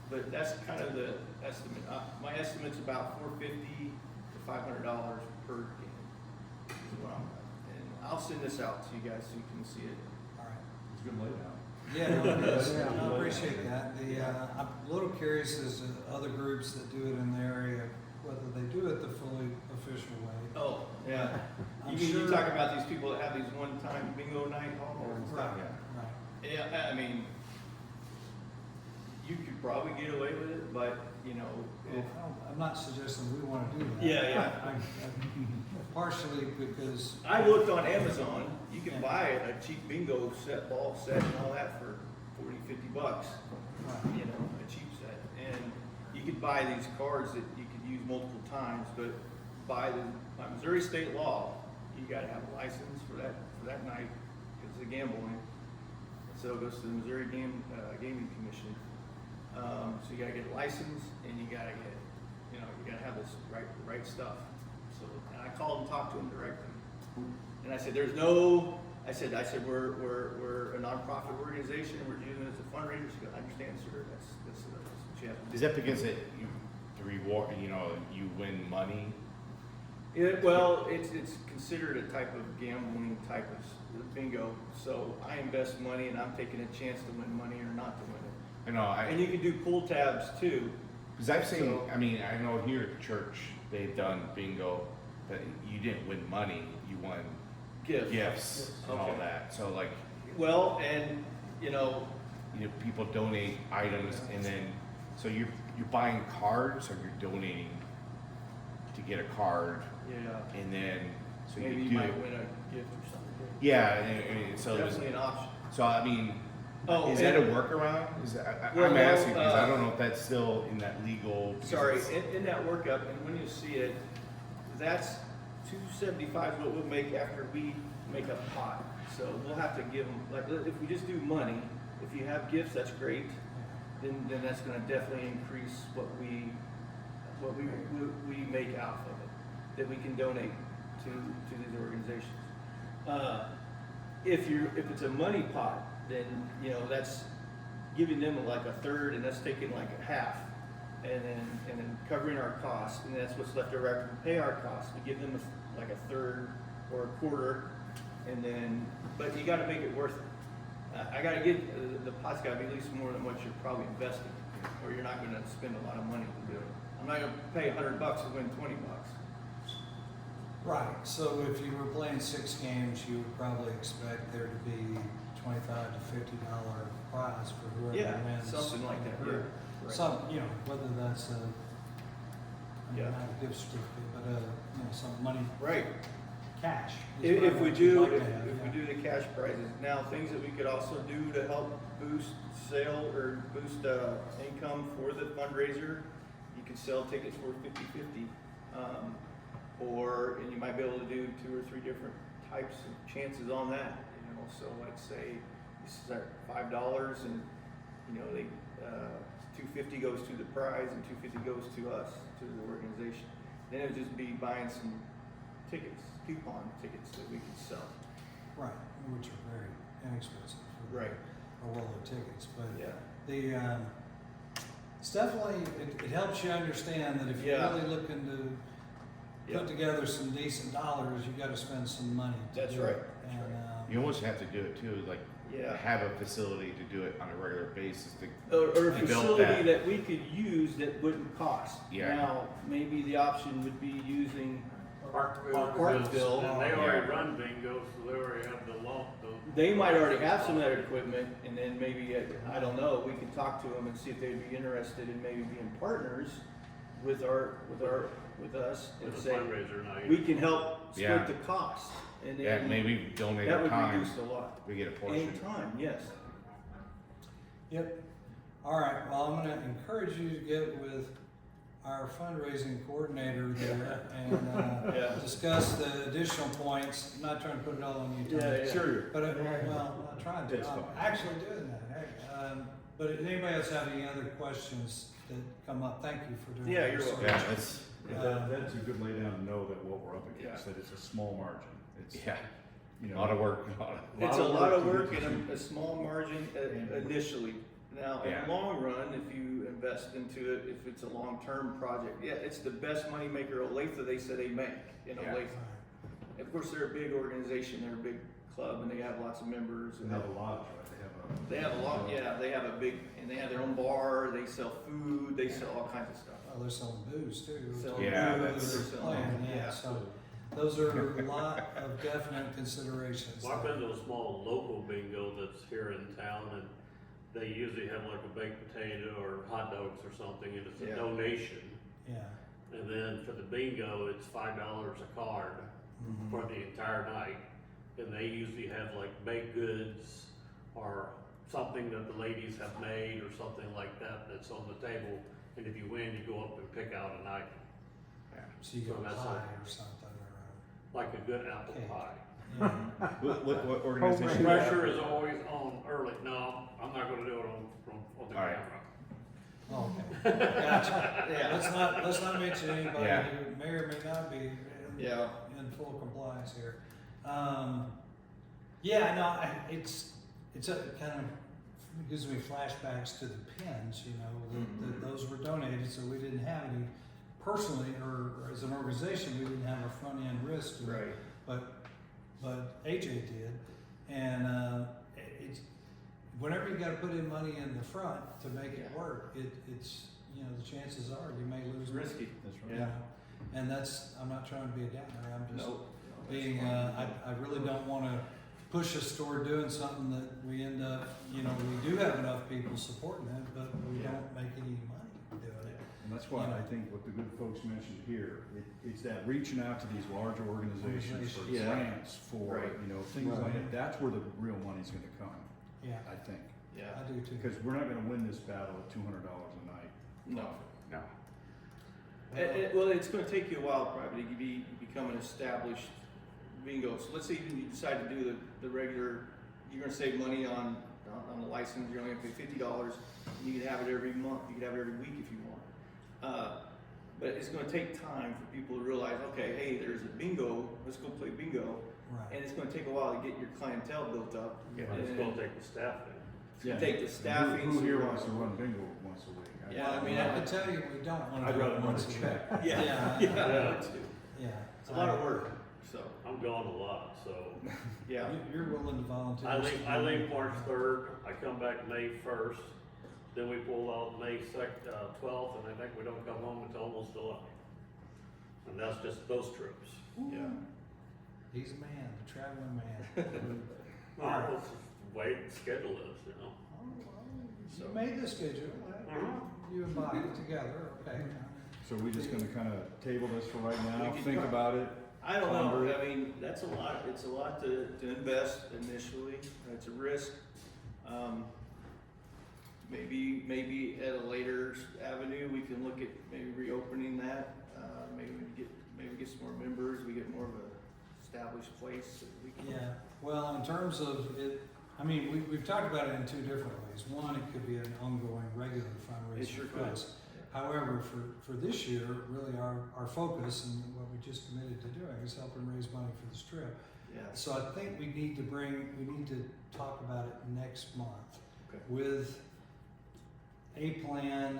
But that's kind of the estimate. My estimate's about $450 to $500 per game. Is what and I'll send this out to you guys so you can see it. All right. It's a good layout. Yeah, no, it is. Yeah. I appreciate that. I'm a little curious as to other groups that do it in the area, whether they do it the fully official way. Oh, yeah. I'm You sure- talk about these people that have these one-time bingo night halls and stuff. Right, right. Yeah, I mean, you could probably get away with it, but, if, I'm not suggesting we want to do that. Yeah. Partially because. I looked on Amazon, you can buy a cheap bingo set, ball set and all that for $40-50, a cheap set. And you could buy these cards that you could use multiple times, but by Missouri state law, you gotta have a license for that night, because it's a gambling. So it goes to the Missouri Gaming Commission. So you gotta get a license and you gotta have this right stuff. So, and I called and talked to him directly. And I said, I said, we're a nonprofit organization, we're doing it as a fundraiser. She goes, I understand, sir, that's what you have to do. Is that because the reward, you win money? Well, it's considered a type of gambling type of bingo. So I invest money and I'm taking a chance to win money or not to win it. I know, And you can do pull tabs too. because I've seen, So- I know here at the church, they've done bingo, but you didn't win money, you won gifts and all Okay. that. So like, Well, and people donate items and then, so you're buying cards or you're donating to get a card yeah, and then, so maybe you you do. might win a gift or something. Yeah, and so there's, Definitely an option. so I mean, Oh, is that a and- workaround? Well, I'm asking because I uh, don't know if that's still in that legal. because Sorry, it's- in that workup, and when you see it, that's $275 is what we'll make after we make a pot. So we'll have to give them, like, if we just do money, if you have gifts, that's great. Then that's gonna definitely increase what we make out of it, that we can donate to these organizations. If it's a money pot, then, that's giving them like a third and that's taking like a half. And then covering our costs, and that's what's left over after we pay our costs. We give them like a third or a quarter, and then, but you gotta make it worth it. I gotta get, the pot's gotta be at least more than what you're probably investing, or you're not gonna spend a lot of money to do it. I'm not gonna pay $100 to win $20. Right, so if you were playing 6 games, you would probably expect there to be $25 to $50 prize for whoever Yeah, wins. something like that, Or yeah. Right. Some, whether that's Yeah. not a gift certificate, but some money, Right. cash. is If probably we what you'd do, like to if have, we yeah. do the cash prizes, now things that we could also do to help boost sale or boost income for the fundraiser, you can sell tickets for $50-50. And you might be able to do 2 or 3 different types of chances on that, so let's say this is our $5 and, they, $250 goes to the prize and $250 goes to us, to the organization. Then it would just be buying some tickets, coupon tickets that we could sell. Right, which are very inexpensive. for Right. Or well, the tickets, but Yeah. the, it's definitely, it helps you understand that if you're Yeah. really looking to Yeah. put together some decent dollars, you gotta spend some money to That's do right. it. And, You almost have to do it too, like, Yeah. have a facility to do it on a regular basis to, Or a Develop facility that. that we could use that wouldn't cost. Yeah. Now, maybe the option would be using, Parkville. Parkville. And they already run bingo, so they already have the they might already have some of that equipment, and then maybe, I don't know, we can talk to them and see if they'd be interested in maybe being partners with us and It's a say, fundraiser night. we can help Yeah. split the cost. And yeah, then maybe donate that our would time, reduce a lot. we get a portion. And time, yes. Yep. All right, well, I'm gonna encourage you to get with our fundraising coordinator there and, Yeah. discuss the additional points. I'm not trying to put it all on you, Tony. Yeah, yeah. Sure. But, well, I'm not trying to, That's I'm fine. actually doing that, hey. But if anybody else have any other questions that come up, thank you for doing Yeah, that. you're welcome. Yeah, that's, That's a good laydown to know that what we're up against, that it's a small margin. It's, yeah, you a know. lot of work, It's a lot of work to and get a small margin initially. Now, in Yeah. the long run, if you invest into it, if it's a long-term project, yeah, it's the best moneymaker Olathe they say they make in Yeah. Olathe. Of course, they're a big organization, they're a big club, and they have lots of members. They And have a lodge, right? they have a lot, yeah, they have a big, and they have their own bar, they sell food, they sell all kinds of stuff. Well, they're selling booze too. Selling Yeah, Booze, that's- they're they're playing, selling, yeah, yeah. so those are a lot of definite considerations. Well, I've been to a small local bingo that's here in town, and they usually have like a baked potato or hot dogs or something, and it's a Yeah. donation. Yeah. And then for the bingo, it's $5 a card Mhm. for the entire night. And they usually have like baked goods or something that the ladies have made or something like that that's on the table. And if you win, you go up and pick out an item, So you So get a that's pie like- or something, like a good apple Okay. pie. yeah. what organization? Pressure is always on early. No, I'm not gonna do it on the All right. camera. Oh, okay, gotcha. Yeah. Let's not mention anybody Yeah. who may or may not be Yeah. in full compliance here. Yeah, no, it's a kind of, it gives me flashbacks to the pins, you know, that those were donated, so we didn't have any personally, or as an organization, we didn't have a front end risk to it. Right. But AJ did, and it's, whenever you gotta put in money in the front to make it Yeah. work, it's, you know, the chances are you may lose It's money. risky. That's You right. know, and that's, I'm not trying to be a downer, I'm just No. being, I really don't wanna push us toward doing something that we end up, you know, we do have enough people supporting it, but we Yeah. don't make any money doing it. And that's why I think what the good folks mentioned here, it's that reaching out to these larger organizations for Yeah. grants, for, Right. you know, things like that. That's where the real money's gonna come, Yeah, I think. Yeah. I do too. Because we're not gonna win this battle at $200 a night. No. No. Well, it's gonna take you a while probably to become an established bingo. So let's say you decide to do the regular, you're gonna save money on the license, you're only gonna pay $50. You can have it every month, you can have it every week if you want. But it's gonna take time for people to realize, okay, hey, there's a bingo, let's go play bingo. Right. And it's gonna take a while to get your clientele built up. Yeah, And it's gonna take the staff in. It's gonna take the And staffing. Who here wants to run bingo once a week? Yeah, I mean, Well, I can tell you, we don't wanna I'd do rather it run once a a check. week. Yeah, Yeah. yeah, I would too. Yeah. It's a lot of work, so, I'm gone a lot, so. yeah. You're willing to volunteer. I leave March 3rd, I come back May 1st, then we pull out May 12th, and I think we don't come home until almost July. And that's just those trips. Yeah. He's a man, the traveling man. Well, that's just the way the schedule is, you know. You made the schedule, you and Bobby together, okay. So we just gonna kinda table this for right now, We can think try. about it? I don't Ponder know, it. I mean, that's a lot, it's a lot to invest initially, it's a risk. Maybe at a later avenue, we can look at maybe reopening that, maybe get some more members, we get more of a established place that we can. Yeah, well, in terms of it, I mean, we've talked about it in two different ways. One, it could be an ongoing, regular It fundraiser sure for could. us. However, for this year, really our focus and what we just committed to doing is helping raise money for this trip. Yeah. So I think we need to talk about it next month. Okay. With a plan.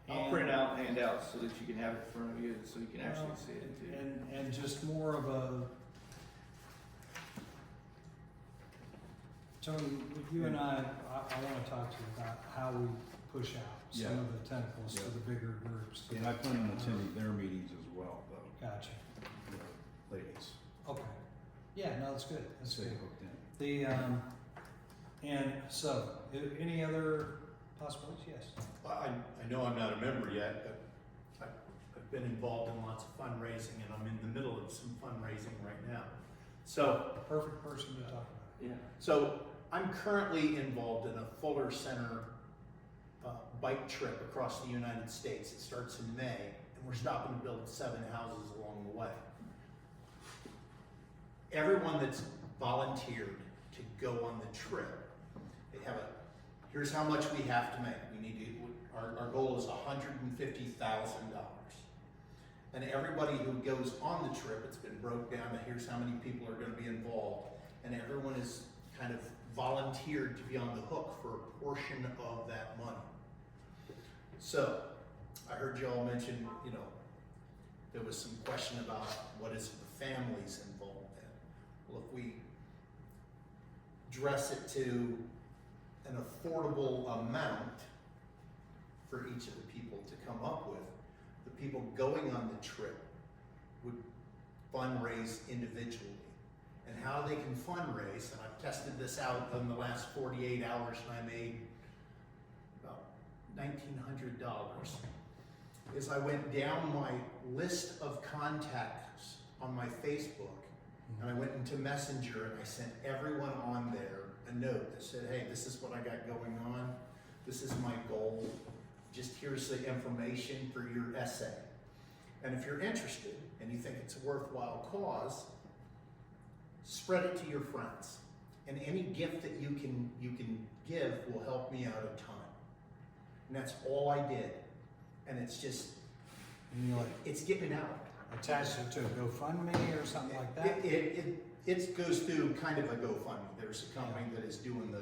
I'll and- print out handouts so that you can have it in front of you, so you can actually see it too. And just more of a, Tony, with you and I wanna talk to you about how we push out some Yeah. of the tentacles to Yeah. the bigger groups. And I plan on attending their meetings as well, though, Gotcha, the ladies. okay. Yeah, no, that's good, that's Stay good. hooked in. The, and so, any other possibilities? Yes. I know I'm not a member yet, but I've been involved in lots of fundraising, and I'm in the middle of some fundraising right now. So, Perfect person to talk about. Yeah. so I'm currently involved in a Fuller Center bike trip across the United States. It starts in May, and we're stopping to build 7 houses along the way. Everyone that's volunteered to go on the trip, they have here's how much we have to make. We need to, our goal is $150,000. And everybody who goes on the trip, it's been broke down to here's how many people are gonna be involved. And everyone is kind of volunteered to be on the hook for a portion of that money. So, I heard you all mention, there was some question about what is the families involved in. Well, if we dress it to an affordable amount for each of the people to come up with, the people going on the trip would fundraise individually. And how they can fundraise, and I've tested this out in the last 48 hours, and I made about $1,900, is I went down my list of contacts on my Facebook, and I went into Messenger, and I sent everyone on there a note that said, hey, this is what I got going on, this is my goal, just here's the information for your essay. And if you're interested, and you think it's a worthwhile cause, spread it to your friends. And any gift that you can give will help me out a ton. And that's all I did. And it's just, And you like it's getting out. attach it to a GoFundMe or something like that? It goes through kind of a GoFundMe. There's a company that is doing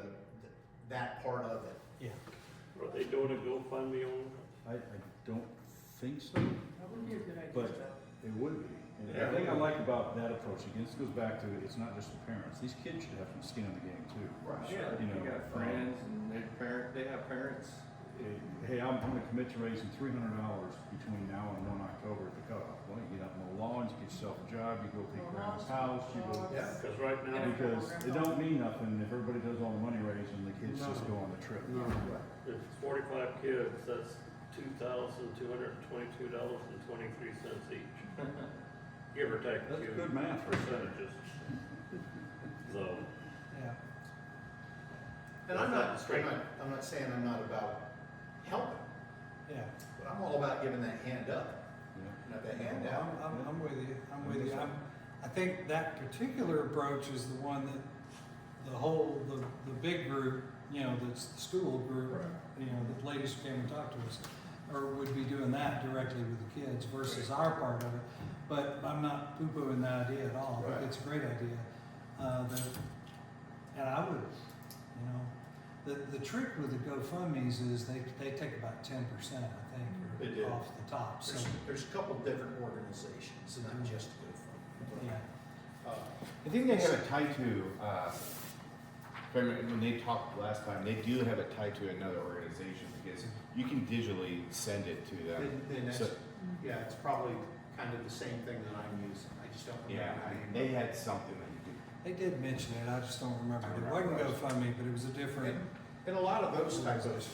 that part of it. Yeah. Are they doing a GoFundMe on? I don't think so, That would be a good idea. but it would be. And Yeah. the thing I like about that approach, again, this goes back to, it's not just the parents, these kids should have some skin in the game too. Yeah, You know, they got friends and they have parents. Hey, I'm gonna commit to raising $300 between now and 1 October at the cutoff. Well, you get out mow lawns, you get yourself a job, you go take grandma's house, you go. Yeah. Because right now, Because it don't mean nothing if everybody does all the money raising, the kids just go on the trip. if it's 45 kids, that's $2,222.23 each. Give or take a That's few good math right there. percentages. So, Yeah. And I'm not saying I'm not about helping, Yeah. but I'm all about giving that hand up, Yeah. not that hand out. I'm with you, I'm with you. I think that particular approach is the one that the big group, that's the school group, the ladies who came and talked to us, or would be doing that directly with the kids versus our part of it. But I'm not poo-pooing that idea at all. I think Right. it's a great idea. And I would, the trick with the GoFundMes is they take about 10%, I They think, do. off the top. So, There's a couple different organizations, not just GoFundMe. yeah. I think they have it tied to, when they talked last time, they do have it tied to another organization because you can digitally send it to them. Then that's, So- yeah, it's probably kind of the same thing that I'm using. I just don't remember. Yeah, how you- they had something that you could. They did mention it, I just don't remember. It wasn't GoFundMe, but it was a different. And a lot of those types of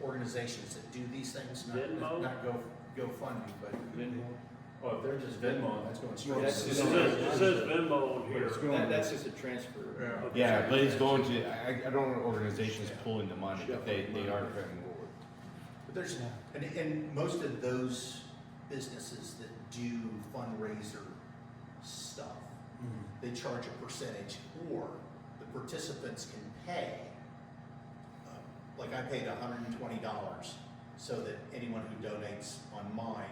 organizations that do these things, Venmo? not GoFundMe, but Venmo. oh, if they're just Venmo, that's going straight. That's it just- says Venmo on here. That's just a transfer. Yeah, but it's going to, I don't know organizations pulling the money, but they are putting forward. But there's, Yeah. and most of those businesses that do fundraiser stuff, they charge a percentage, or the participants can pay. Like I paid $120 so that anyone who donates on mine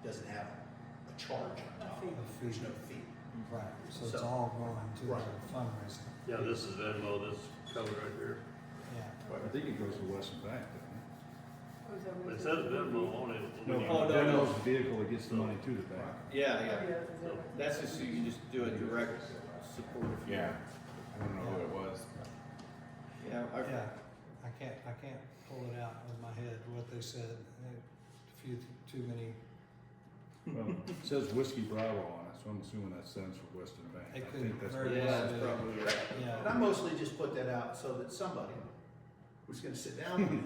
doesn't have a charge on top. A fee. There's no fee. Right, so it's So- all going to Right. the fundraising, Yeah, this is Venmo, this code right here. yeah. I think it goes to Weston Bank, doesn't Oh, is that what It it says Venmo on it. it? No, Oh, no, no. Venmo's the vehicle that gets the money to the bank. Yeah, Oh, yeah. yeah, is that what- That's just so you can just do a direct support. Yeah, I don't know who it was. Yeah, Yeah, I can't pull it out of my head, what they said, a few, too many, Well, it says Whiskey Bravo on it, so I'm assuming that stands for Weston Bank. It I could think that's very what yeah, it well is. that's probably right. And I yeah. mostly just put that out so that somebody who's gonna sit down with me,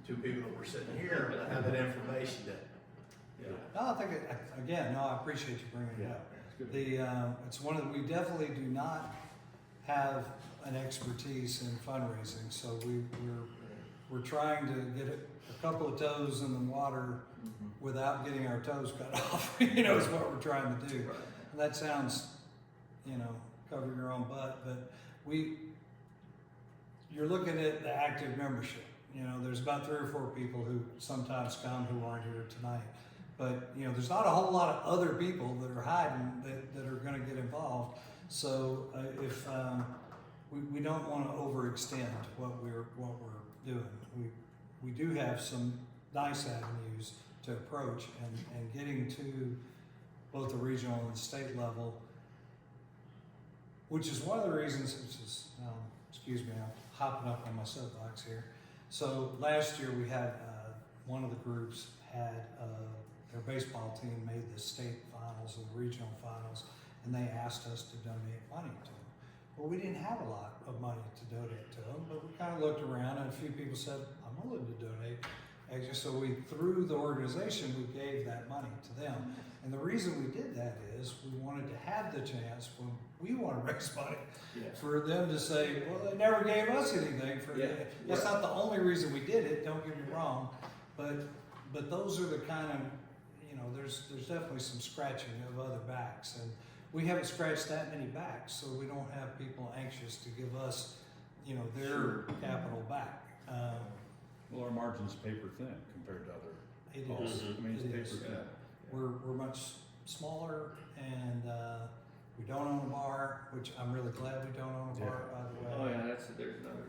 two people that were sitting here, but have that information that, you know. No, I think, again, no, I appreciate you bringing it up. It's good. It's one of, we definitely do not have an expertise in fundraising, so we're trying to get a couple of toes in the water without getting our toes cut off, you know, is what we're trying to do. Right. And that sounds, you know, cover your own butt, but you're looking at the active membership. You know, there's about 3 or 4 people who sometimes come who aren't here tonight. But, you know, there's not a whole lot of other people that are hiding that are gonna get involved. So if we don't wanna overextend what we're doing. We do have some nice avenues to approach and getting to both the regional and state level, which is one of the reasons, excuse me, I'm hopping up on my soapbox here. So last year we had, one of the groups had, their baseball team made the state finals and the regional finals, and they asked us to donate money to them. Well, we didn't have a lot of money to donate to them, but we kind of looked around and a few people said, I'm willing to donate. And just so through the organization, we gave that money to them. And the reason we did that is we wanted to have the chance when we want to raise money for them to say, well, they never gave us anything for Yeah, that. That's not the only reason we did it, don't get me wrong. But those are the kind of, you know, there's definitely some scratching of other backs. And we haven't scratched that many backs, so we don't have people anxious to give us, you know, their capital back. Well, our margin's paper thin compared to other It calls. is. I mean, it's It paper is. thin. We're much smaller and we don't own a bar, which I'm really glad we don't own a bar, by the way. Oh, yeah, there's another,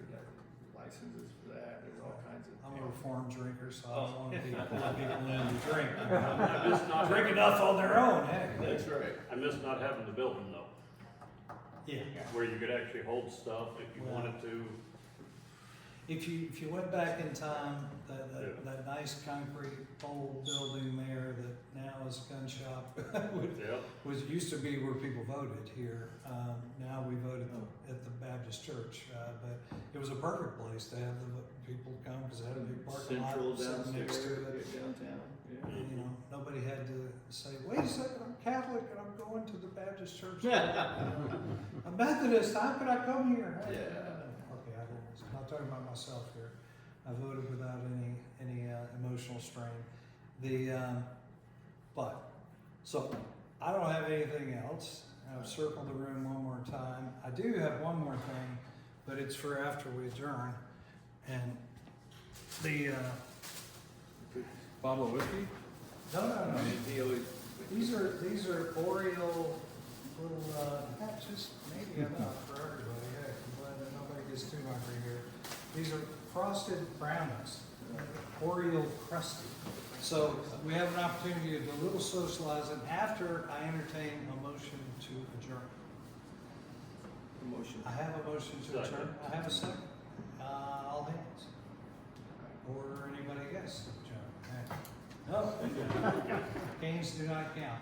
licenses for that, there's all kinds of. I'm a reformed drinker, so I don't Oh. want to pull people in to drink. I miss not Drink having- enough on their own, heck. That's right. I miss not having the building though, Yeah. where you could actually hold stuff if you Well, wanted to. If you went back in time, that nice concrete old building there that now is a gun shop Yep. used to be where people voted here. Now we vote at the Baptist church, but it was a perfect place to have the people come because it had a big parking Central lot sitting next to downstairs, it. downtown, yeah. And, you know, nobody had to say, wait a second, I'm Catholic and I'm going to the Baptist church. I'm Methodist, how could I come here? Yeah. Okay, I'm not talking about myself here. I voted without any emotional strain. So I don't have anything else. I've circled the room one more time. I do have one more thing, but it's for after we adjourn. And Bottle of whiskey? no. He always, These are Boreal little, just maybe enough for everybody, heck, I'm glad that nobody gets too hungry here. These are frosted brownies, Boreal crusty. So we have an opportunity to do a little socializing after I entertain a motion to adjourn. promotion. I have a motion to adjourn, I have a second. All hands. Or anybody else, John? No. Games do not count.